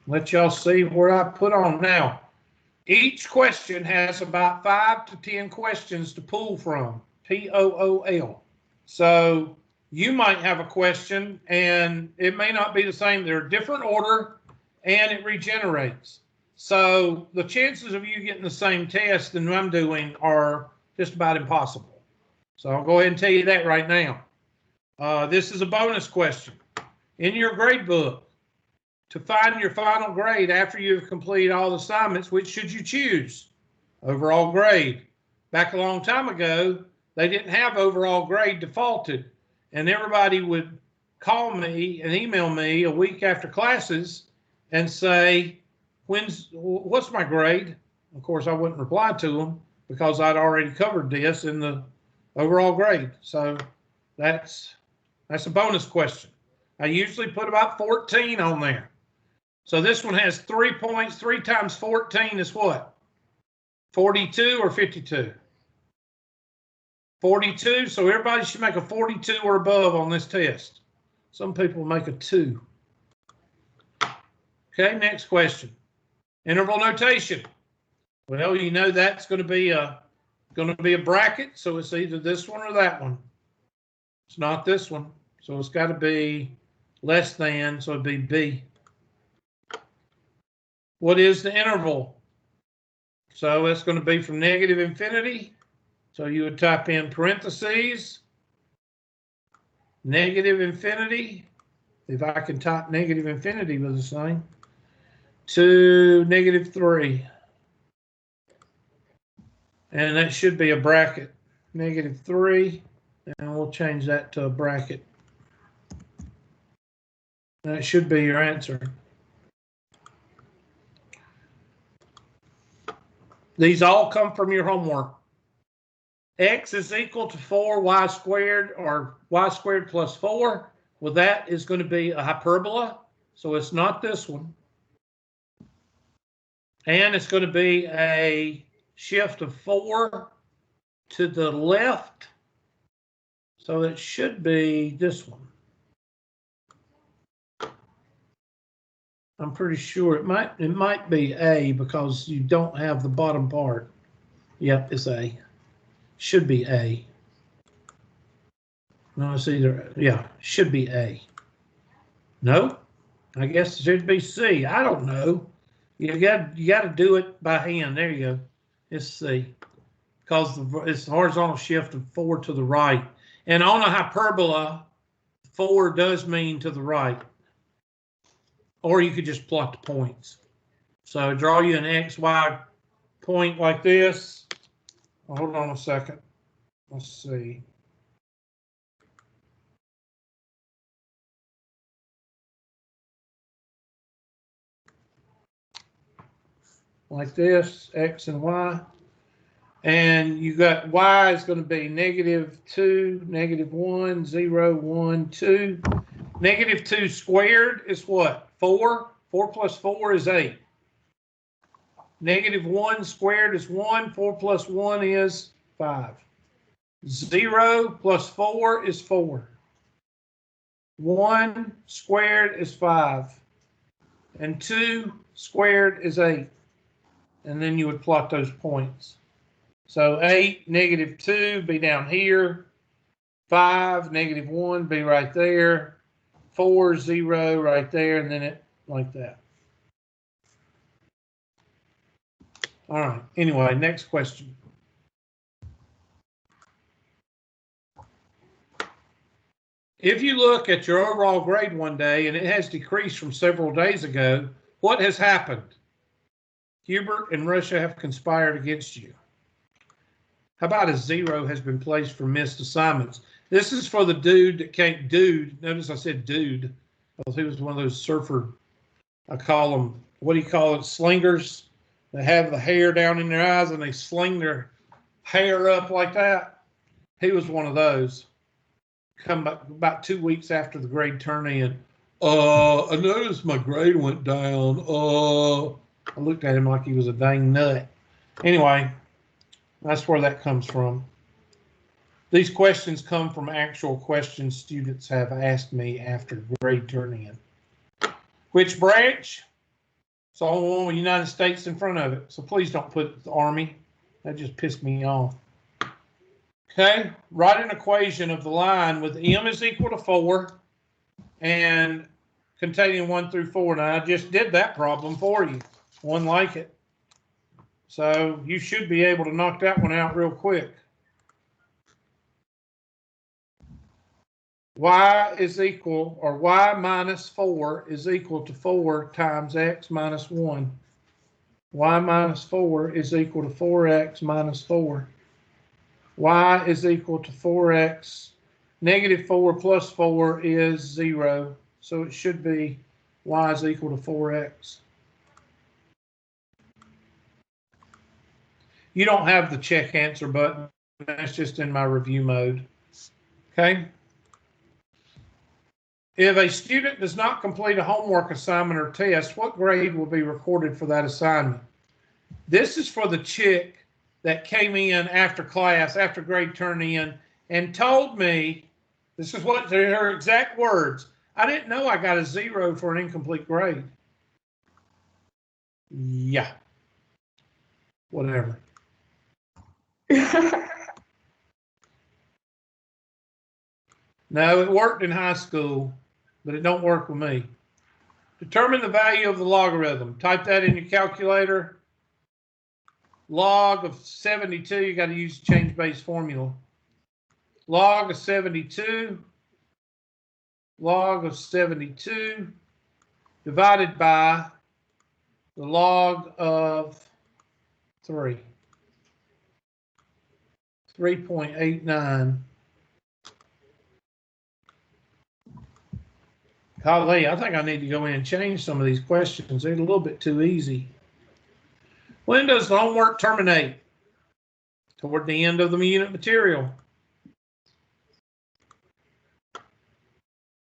Let y'all see where I put on now. Each question has about 5 to 10 questions to pull from. POOL. So you might have a question and it may not be the same. They're a different order and it regenerates. So the chances of you getting the same test than I'm doing are just about impossible. So I'll go ahead and tell you that right now. This is a bonus question. In your grade book, to find your final grade after you've completed all the assignments, which should you choose? Overall grade. Back a long time ago, they didn't have overall grade defaulted, and everybody would call me and email me a week after classes and say, what's my grade? Of course, I wouldn't reply to them because I'd already covered this in the overall grade. So that's a bonus question. I usually put about 14 on there. So this one has 3 points. 3 times 14 is what? 42 or 52? 42. So everybody should make a 42 or above on this test. Some people make a 2. Okay, next question. Interval notation. Well, you know that's going to be a bracket, so it's either this one or that one. It's not this one, so it's got to be less than, so it'd be B. What is the interval? So it's going to be from negative infinity. So you would type in parentheses, negative infinity, if I can type negative infinity with the same, to negative 3. And that should be a bracket, negative 3, and we'll change that to a bracket. That should be your answer. These all come from your homework. X is equal to 4y squared, or y squared plus 4. Well, that is going to be a hyperbola, so it's not this one. And it's going to be a shift of 4 to the left, so it should be this one. I'm pretty sure it might be A because you don't have the bottom part. Yep, it's A. Should be A. No, it's either, yeah, should be A. No, I guess it should be C. I don't know. You got to do it by hand. There you go. It's C, because it's horizontal shift of 4 to the right. And on a hyperbola, 4 does mean to the right. Or you could just plot the points. So draw you an XY point like this. Hold on a second. Let's see. Like this, X and Y. And you got Y is going to be -2, -1, 0, 1, 2. -2 squared is what? 4. 4 plus 4 is 8. -1 squared is 1. 4 plus 1 is 5. 0 plus 4 is 4. 1 squared is 5. And 2 squared is 8. And then you would plot those points. So 8, -2 be down here. 5, -1 be right there. 4, 0 right there, and then it like that. All right. Anyway, next question. If you look at your overall grade one day and it has decreased from several days ago, what has happened? Hubert and Russia have conspired against you. How about a 0 has been placed for missed assignments? This is for the dude that can't dude. Notice I said dude, because he was one of those surfer, I call them, what do you call it, slingers? They have the hair down in their eyes and they sling their hair up like that. He was one of those. Come back about 2 weeks after the grade turn in. I noticed my grade went down. I looked at him like he was a dang nut. Anyway, that's where that comes from. These questions come from actual questions students have asked me after grade turn in. Which branch? It's all one with United States in front of it. So please don't put the Army. That just pissed me off. Okay, write an equation of the line with m is equal to 4 and containing 1 through 4. Now, I just did that problem for you, one like it. So you should be able to knock that one out real quick. Y is equal, or y minus 4 is equal to 4 times x minus 1. Y minus 4 is equal to 4x minus 4. Y is equal to 4x. -4 plus 4 is 0. So it should be y is equal to 4x. You don't have the check answer button. That's just in my review mode. Okay. If a student does not complete a homework assignment or test, what grade will be recorded for that assignment? This is for the chick that came in after class, after grade turn in, and told me, this is what her exact words, I didn't know I got a 0 for an incomplete grade. Yeah. Whatever. No, it worked in high school, but it don't work with me. Determine the value of the logarithm. Type that in your calculator. Log of 72, you got to use the change base formula. Log of 72, log of 72 divided by the log of 3. 3.89. Golly, I think I need to go in and change some of these questions. They're a little bit too easy. When does the homework terminate? Toward the end of the unit material.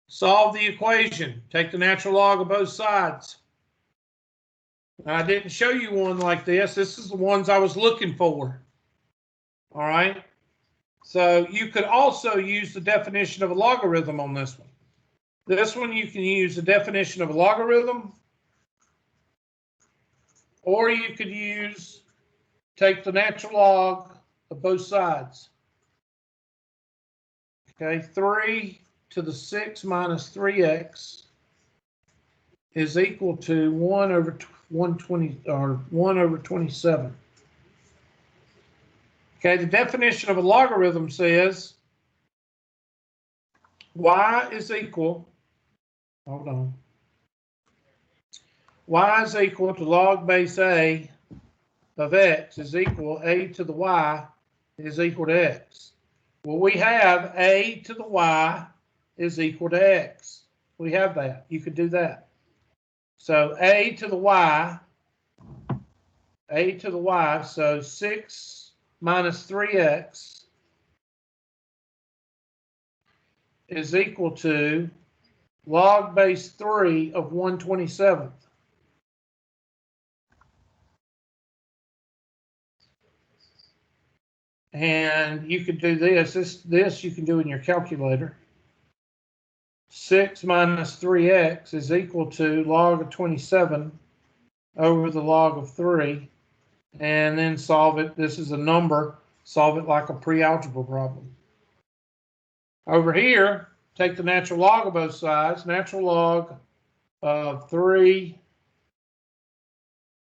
Solve the equation. Take the natural log of both sides. I didn't show you one like this. This is the ones I was looking for. All right. So you could also use the definition of a logarithm on this one. This one you can use the definition of a logarithm, or you could use, take the natural log of both sides. Okay, 3 to the 6 minus 3x is equal to 1 over 120 or 1 over 27. Okay, the definition of a logarithm says y is equal, hold on, y is equal to log base a of x is equal a to the y is equal to x. Well, we have a to the y is equal to x. We have that. You could do that. So a to the y, so 6 minus 3x is equal to log base 3 of 1/27. And you could do this. This you can do in your calculator. 6 minus 3x is equal to log of 27 over the log of 3. And then solve it. This is a number. Solve it like a pre-algebra problem. Over here, take the natural log of both sides. Natural log of 3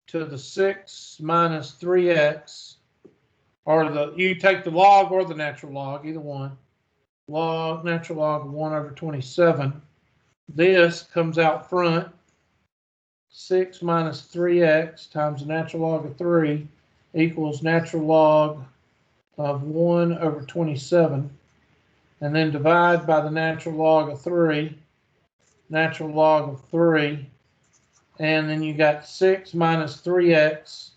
to the 6 minus 3x. Or you take the log or the natural log, either one. Natural log of 1 over 27. This comes out front. 6 minus 3x times the natural log of 3 equals natural log of 1 over 27. And then divide by the natural log of 3. Natural log of 3. And then you got 6 minus 3x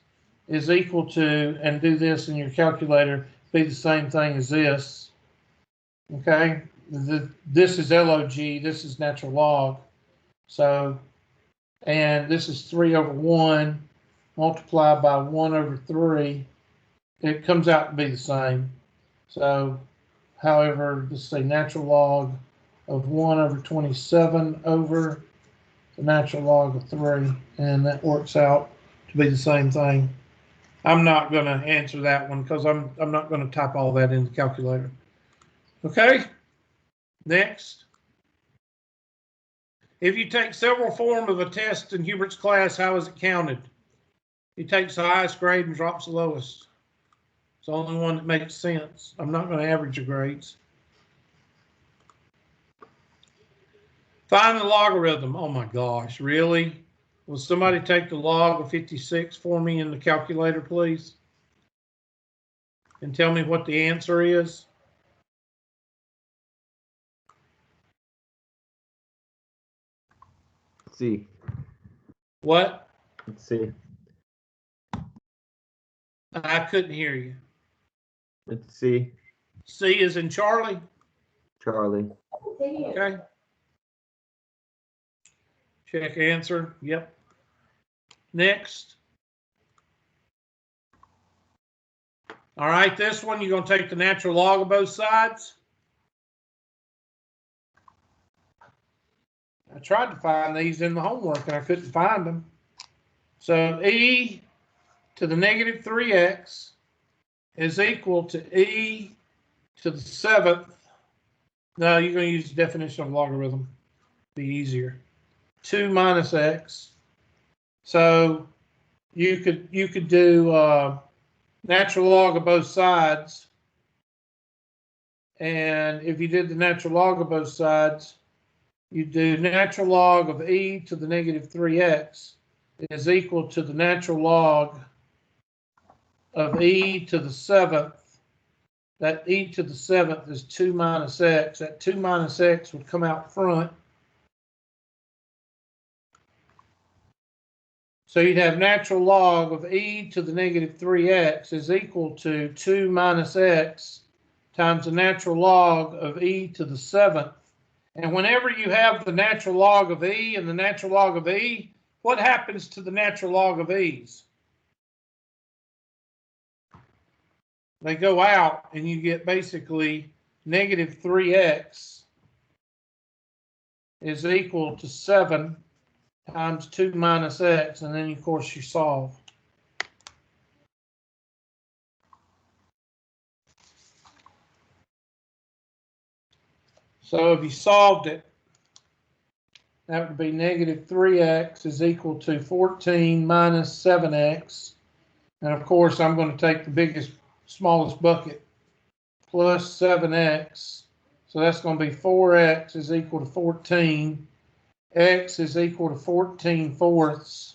is equal to, and do this in your calculator, be the same thing as this. Okay, this is log, this is natural log. So, and this is 3 over 1 multiplied by 1 over 3. It comes out to be the same. So, however, let's say natural log of 1 over 27 over the natural log of 3, and that works out to be the same thing. I'm not going to answer that one because I'm not going to type all that in the calculator. Okay, next. If you take several forms of a test in Hubert's class, how is it counted? He takes the highest grade and drops the lowest. It's the only one that makes sense. I'm not going to average the grades. Find the logarithm. Oh my gosh, really? Will somebody take the log of 56 for me in the calculator, please? And tell me what the answer is. C. What? Let's see. I couldn't hear you. Let's see. C is in Charlie. Charlie. Okay. Check answer. Yep. Next. All right, this one, you're going to take the natural log of both sides. I tried to find these in the homework and I couldn't find them. So e to the negative 3x is equal to e to the 7th. No, you're going to use the definition of logarithm. Be easier. 2 minus x. So you could do natural log of both sides. And if you did the natural log of both sides, you do natural log of e to the negative 3x is equal to the natural log of e to the 7th. That e to the 7th is 2 minus x. That 2 minus x would come out front. So you'd have natural log of e to the negative 3x is equal to 2 minus x times the natural log of e to the 7th. And whenever you have the natural log of e and the natural log of e, what happens to the natural log of e's? They go out and you get basically negative 3x is equal to 7 times 2 minus x, and then of course you solve. So if you solved it, that would be negative 3x is equal to 14 minus 7x. And of course, I'm going to take the smallest bucket, plus 7x. So that's going to be 4x is equal to 14. X is equal to 14 fourths,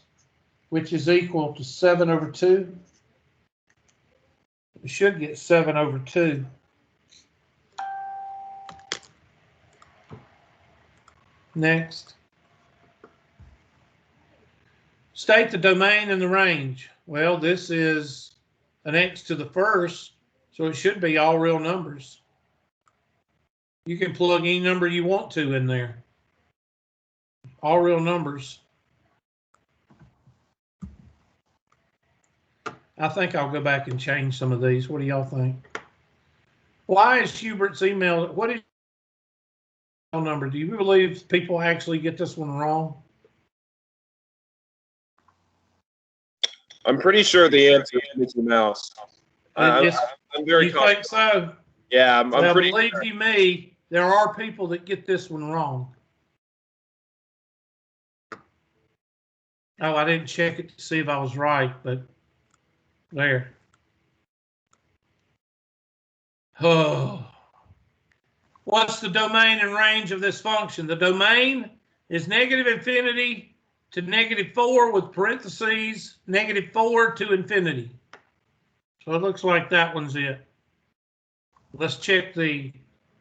which is equal to 7 over 2. We should get 7 over 2. Next. State the domain and the range. Well, this is an x to the first, so it should be all real numbers. You can plug any number you want to in there. All real numbers. I think I'll go back and change some of these. What do y'all think? Why is Hubert's email? What is your number? Do you believe people actually get this one wrong? I'm pretty sure the answer is Mickey Mouse. I'm very confident. You think so? Yeah, I'm pretty. Believe you me, there are people that get this one wrong. Oh, I didn't check it to see if I was right, but there. Oh. What's the domain and range of this function? The domain is negative infinity to negative 4 with parentheses, negative 4 to infinity. So it looks like that one's it. Let's check the,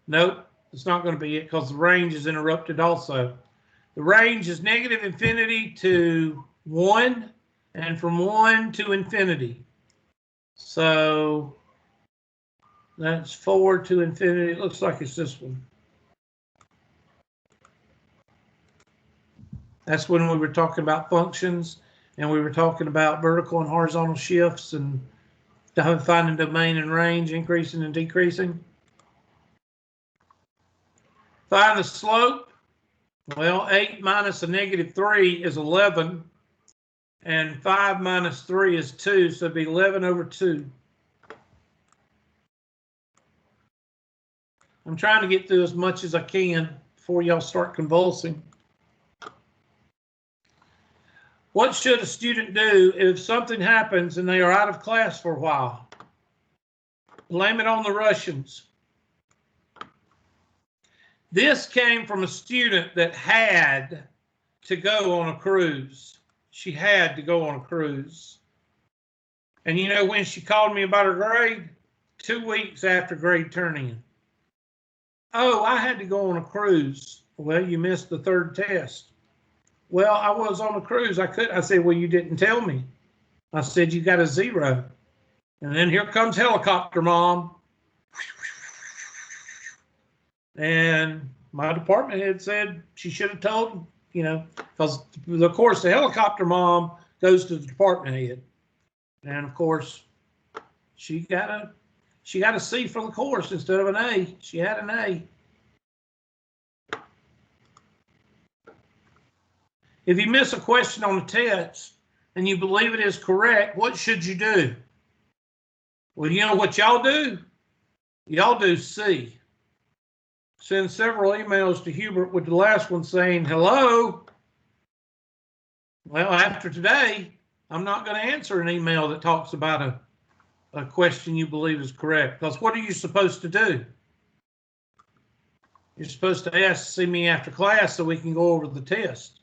nope, it's not going to be it because the range is interrupted also. The range is negative infinity to 1 and from 1 to infinity. So that's 4 to infinity. It looks like it's this one. That's when we were talking about functions and we were talking about vertical and horizontal shifts and finding domain and range, increasing and decreasing. Find the slope. Well, 8 minus a negative 3 is 11. And 5 minus 3 is 2, so it'd be 11 over 2. I'm trying to get through as much as I can before y'all start convulsing. What should a student do if something happens and they are out of class for a while? Blame it on the Russians. This came from a student that had to go on a cruise. She had to go on a cruise. And you know when she called me about her grade? 2 weeks after grade turn-in. Oh, I had to go on a cruise. Well, you missed the 3rd test. Well, I was on a cruise. I said, well, you didn't tell me. I said, you got a 0. And then here comes helicopter mom. And my department head said she should have told, you know, because of course the helicopter mom goes to the department head. And of course, she got a C for the course instead of an A. She had an A. If you miss a question on the test and you believe it is correct, what should you do? Well, you know what y'all do? Y'all do C. Send several emails to Hubert with the last one saying, hello. Well, after today, I'm not going to answer an email that talks about a question you believe is correct. Because what are you supposed to do? You're supposed to ask to see me after class so we can go over the test.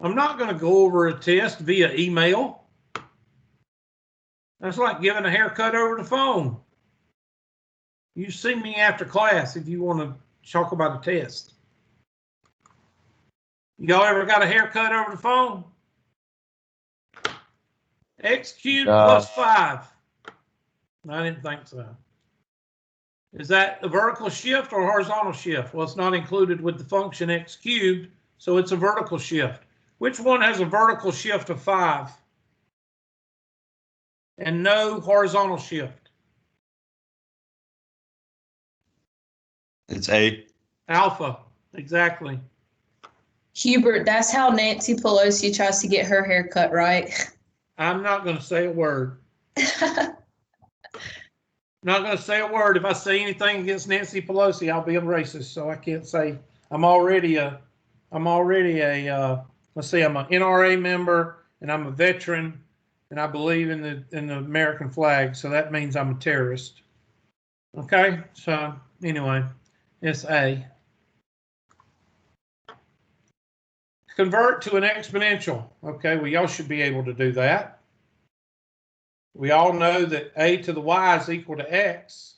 I'm not going to go over a test via email. That's like giving a haircut over the phone. You see me after class if you want to talk about a test. Y'all ever got a haircut over the phone? X cubed plus 5. I didn't think so. Is that a vertical shift or horizontal shift? Well, it's not included with the function x cubed, so it's a vertical shift. Which one has a vertical shift of 5 and no horizontal shift? It's A. Alpha, exactly. Hubert, that's how Nancy Pelosi tries to get her hair cut, right? I'm not going to say a word. Not going to say a word. If I say anything against Nancy Pelosi, I'll be a racist. So I can't say. I'm already a let's see, I'm an NRA member and I'm a veteran and I believe in the American flag. So that means I'm a terrorist. Okay. So anyway, it's A. Convert to an exponential. Okay. Well, y'all should be able to do that. We all know that a to the y is equal to x.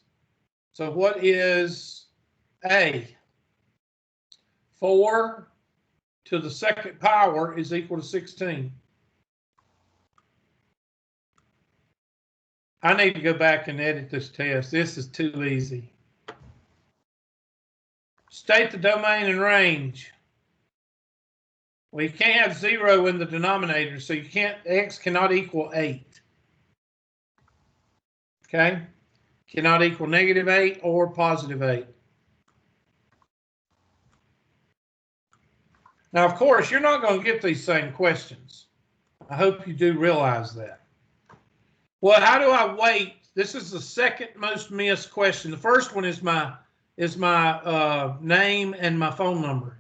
So what is a? 4 to the second power is equal to 16. I need to go back and edit this test. This is too easy. State the domain and range. Well, you can't have 0 in the denominator, so you can't, x cannot equal 8. Okay? Cannot equal -8 or +8. Now, of course, you're not going to get these same questions. I hope you do realize that. Well, how do I weight? This is the second most missed question. The first one is my name and my phone number.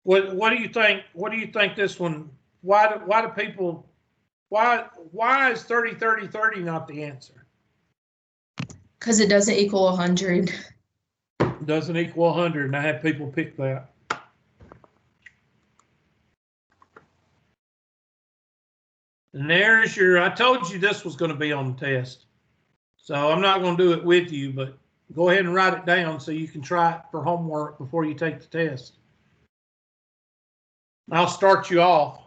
What do you think? What do you think this one? Why do people? Why is 30, 30, 30 not the answer? Because it doesn't equal 100. It doesn't equal 100, and I had people pick that. And there's your, I told you this was going to be on the test. So I'm not going to do it with you, but go ahead and write it down so you can try it for homework before you take the test. I'll start you off.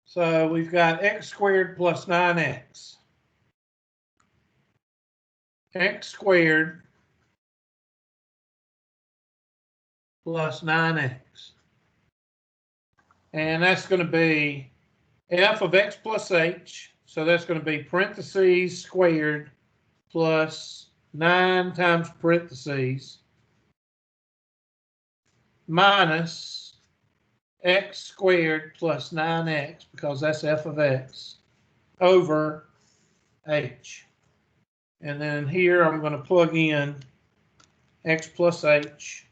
So we've got x squared plus 9x. X squared plus 9x. And that's going to be f of x plus h. So that's going to be parentheses squared plus 9 times parentheses minus x squared plus 9x, because that's f of x, over h. And then here I'm going to plug in x plus h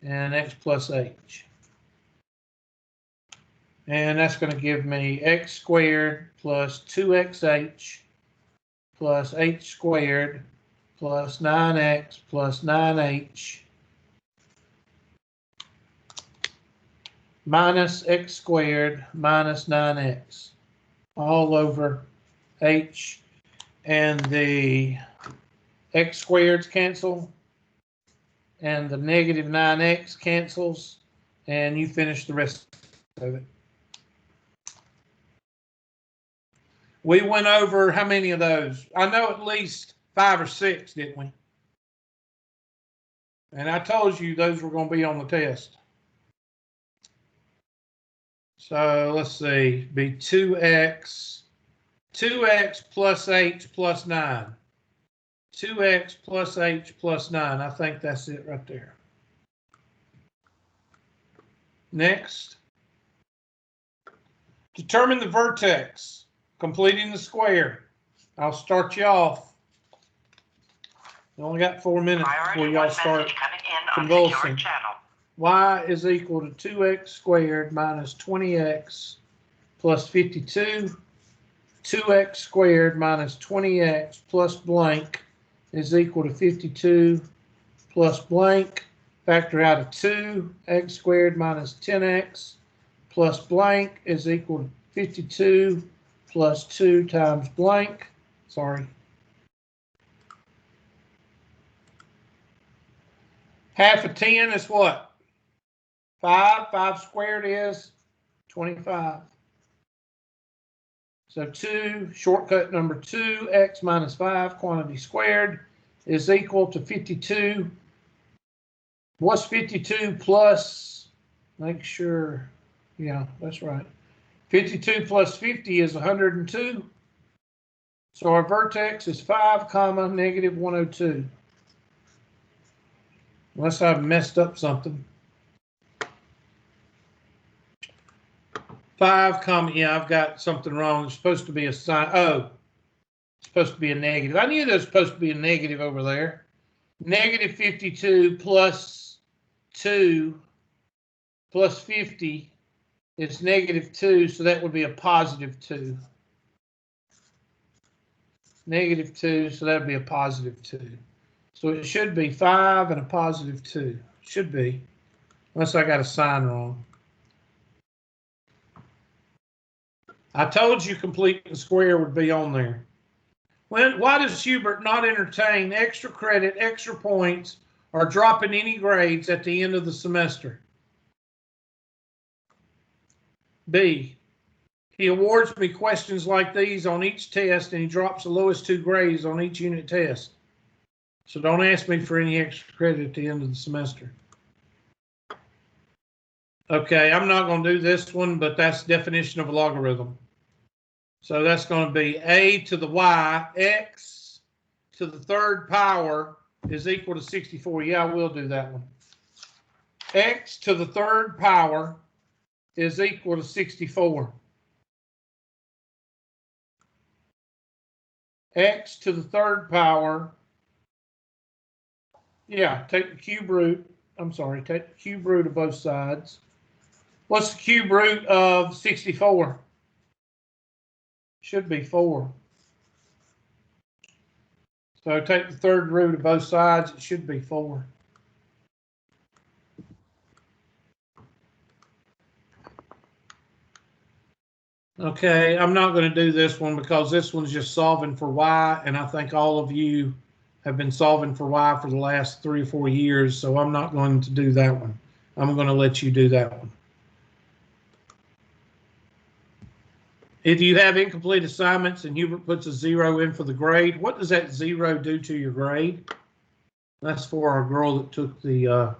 and x plus h. And that's going to give me x squared plus 2xh plus h squared plus 9x plus 9h minus x squared minus 9x all over h. And the x squareds cancel and the negative 9x cancels, and you finish the rest of it. We went over how many of those? I know at least 5 or 6, didn't we? And I told you those were going to be on the test. So let's see, be 2x plus h plus 9. 2x plus h plus 9. I think that's it right there. Next. Determine the vertex, completing the square. I'll start you off. You only got 4 minutes before y'all start convulsing. Y is equal to 2x squared minus 20x plus 52. 2x squared minus 20x plus blank is equal to 52 plus blank. Factor out of 2. X squared minus 10x plus blank is equal to 52 plus 2 times blank. Sorry. Half of 10 is what? 5. 5 squared is 25. So 2, shortcut number 2, x minus 5, quantity squared, is equal to 52. What's 52 plus, make sure, yeah, that's right. 52 plus 50 is 102. So our vertex is 5, comma, negative 102. Unless I've messed up something. 5, comma, yeah, I've got something wrong. It's supposed to be a sign. Oh, it's supposed to be a negative. I knew there was supposed to be a negative over there. Negative 52 plus 2 plus 50 is negative 2, so that would be a positive 2. Negative 2, so that would be a positive 2. So it should be 5 and a positive 2. Should be, unless I got a sign wrong. I told you completing the square would be on there. Why does Hubert not entertain extra credit, extra points, or dropping any grades at the end of the semester? B, he awards me questions like these on each test, and he drops the lowest 2 grades on each unit test. So don't ask me for any extra credit at the end of the semester. Okay, I'm not going to do this one, but that's the definition of a logarithm. So that's going to be a to the y, x to the 3rd power is equal to 64. Yeah, I will do that one. X to the 3rd power is equal to 64. X to the 3rd power, yeah, take the cube root. I'm sorry, take the cube root of both sides. What's the cube root of 64? Should be 4. So take the 3rd root of both sides, it should be 4. Okay, I'm not going to do this one because this one's just solving for y, and I think all of you have been solving for y for the last 3 or 4 years, so I'm not going to do that one. I'm going to let you do that one. If you have incomplete assignments and Hubert puts a 0 in for the grade, what does that 0 do to your grade? That's for our girl that took the,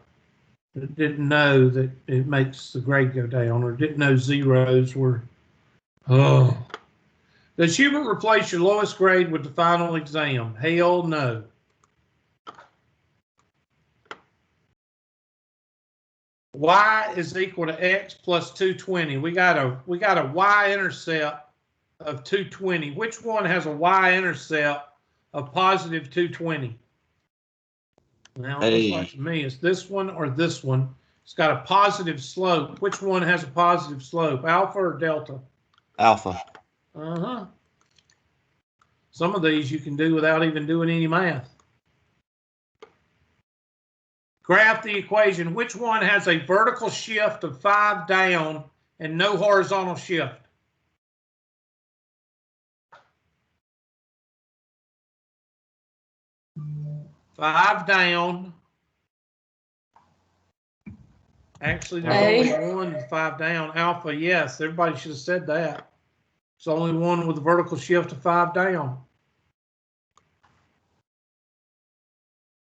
that didn't know that it makes the grade go down, or didn't know zeros were, oh. Does Hubert replace your lowest grade with the final exam? Hell no. Y is equal to x plus 220. We got a y-intercept of 220. Which one has a y-intercept of positive 220? Now, it looks like to me it's this one or this one. It's got a positive slope. Which one has a positive slope, alpha or delta? Alpha. Uh-huh. Some of these you can do without even doing any math. Graph the equation. Which one has a vertical shift of 5 down and no horizontal shift? Five down. Actually, there's only one with 5 down. Alpha, yes. Everybody should have said that. It's only one with a vertical shift of 5 down.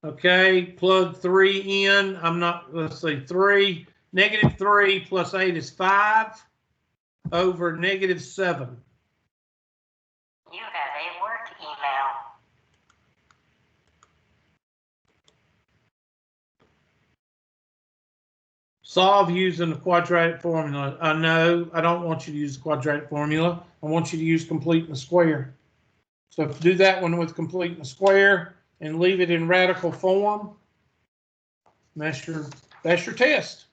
Okay, plug 3 in. I'm not, let's see, 3. Negative 3 plus 8 is 5 over negative 7. You have a work email. Solve using the quadratic formula. I know I don't want you to use the quadratic formula. I want you to use completing the square. So if you do that one with completing the square and leave it in radical form, that's your test.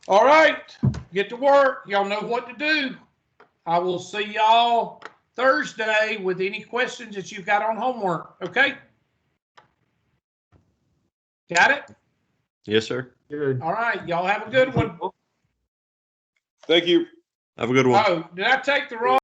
All right, get to work. Y'all know what to do. I will see y'all Thursday with any questions that you've got on homework. Okay? Got it? Yes, sir. Good. All right, y'all have a good one. Thank you. Have a good one. Oh, did I take the wrong?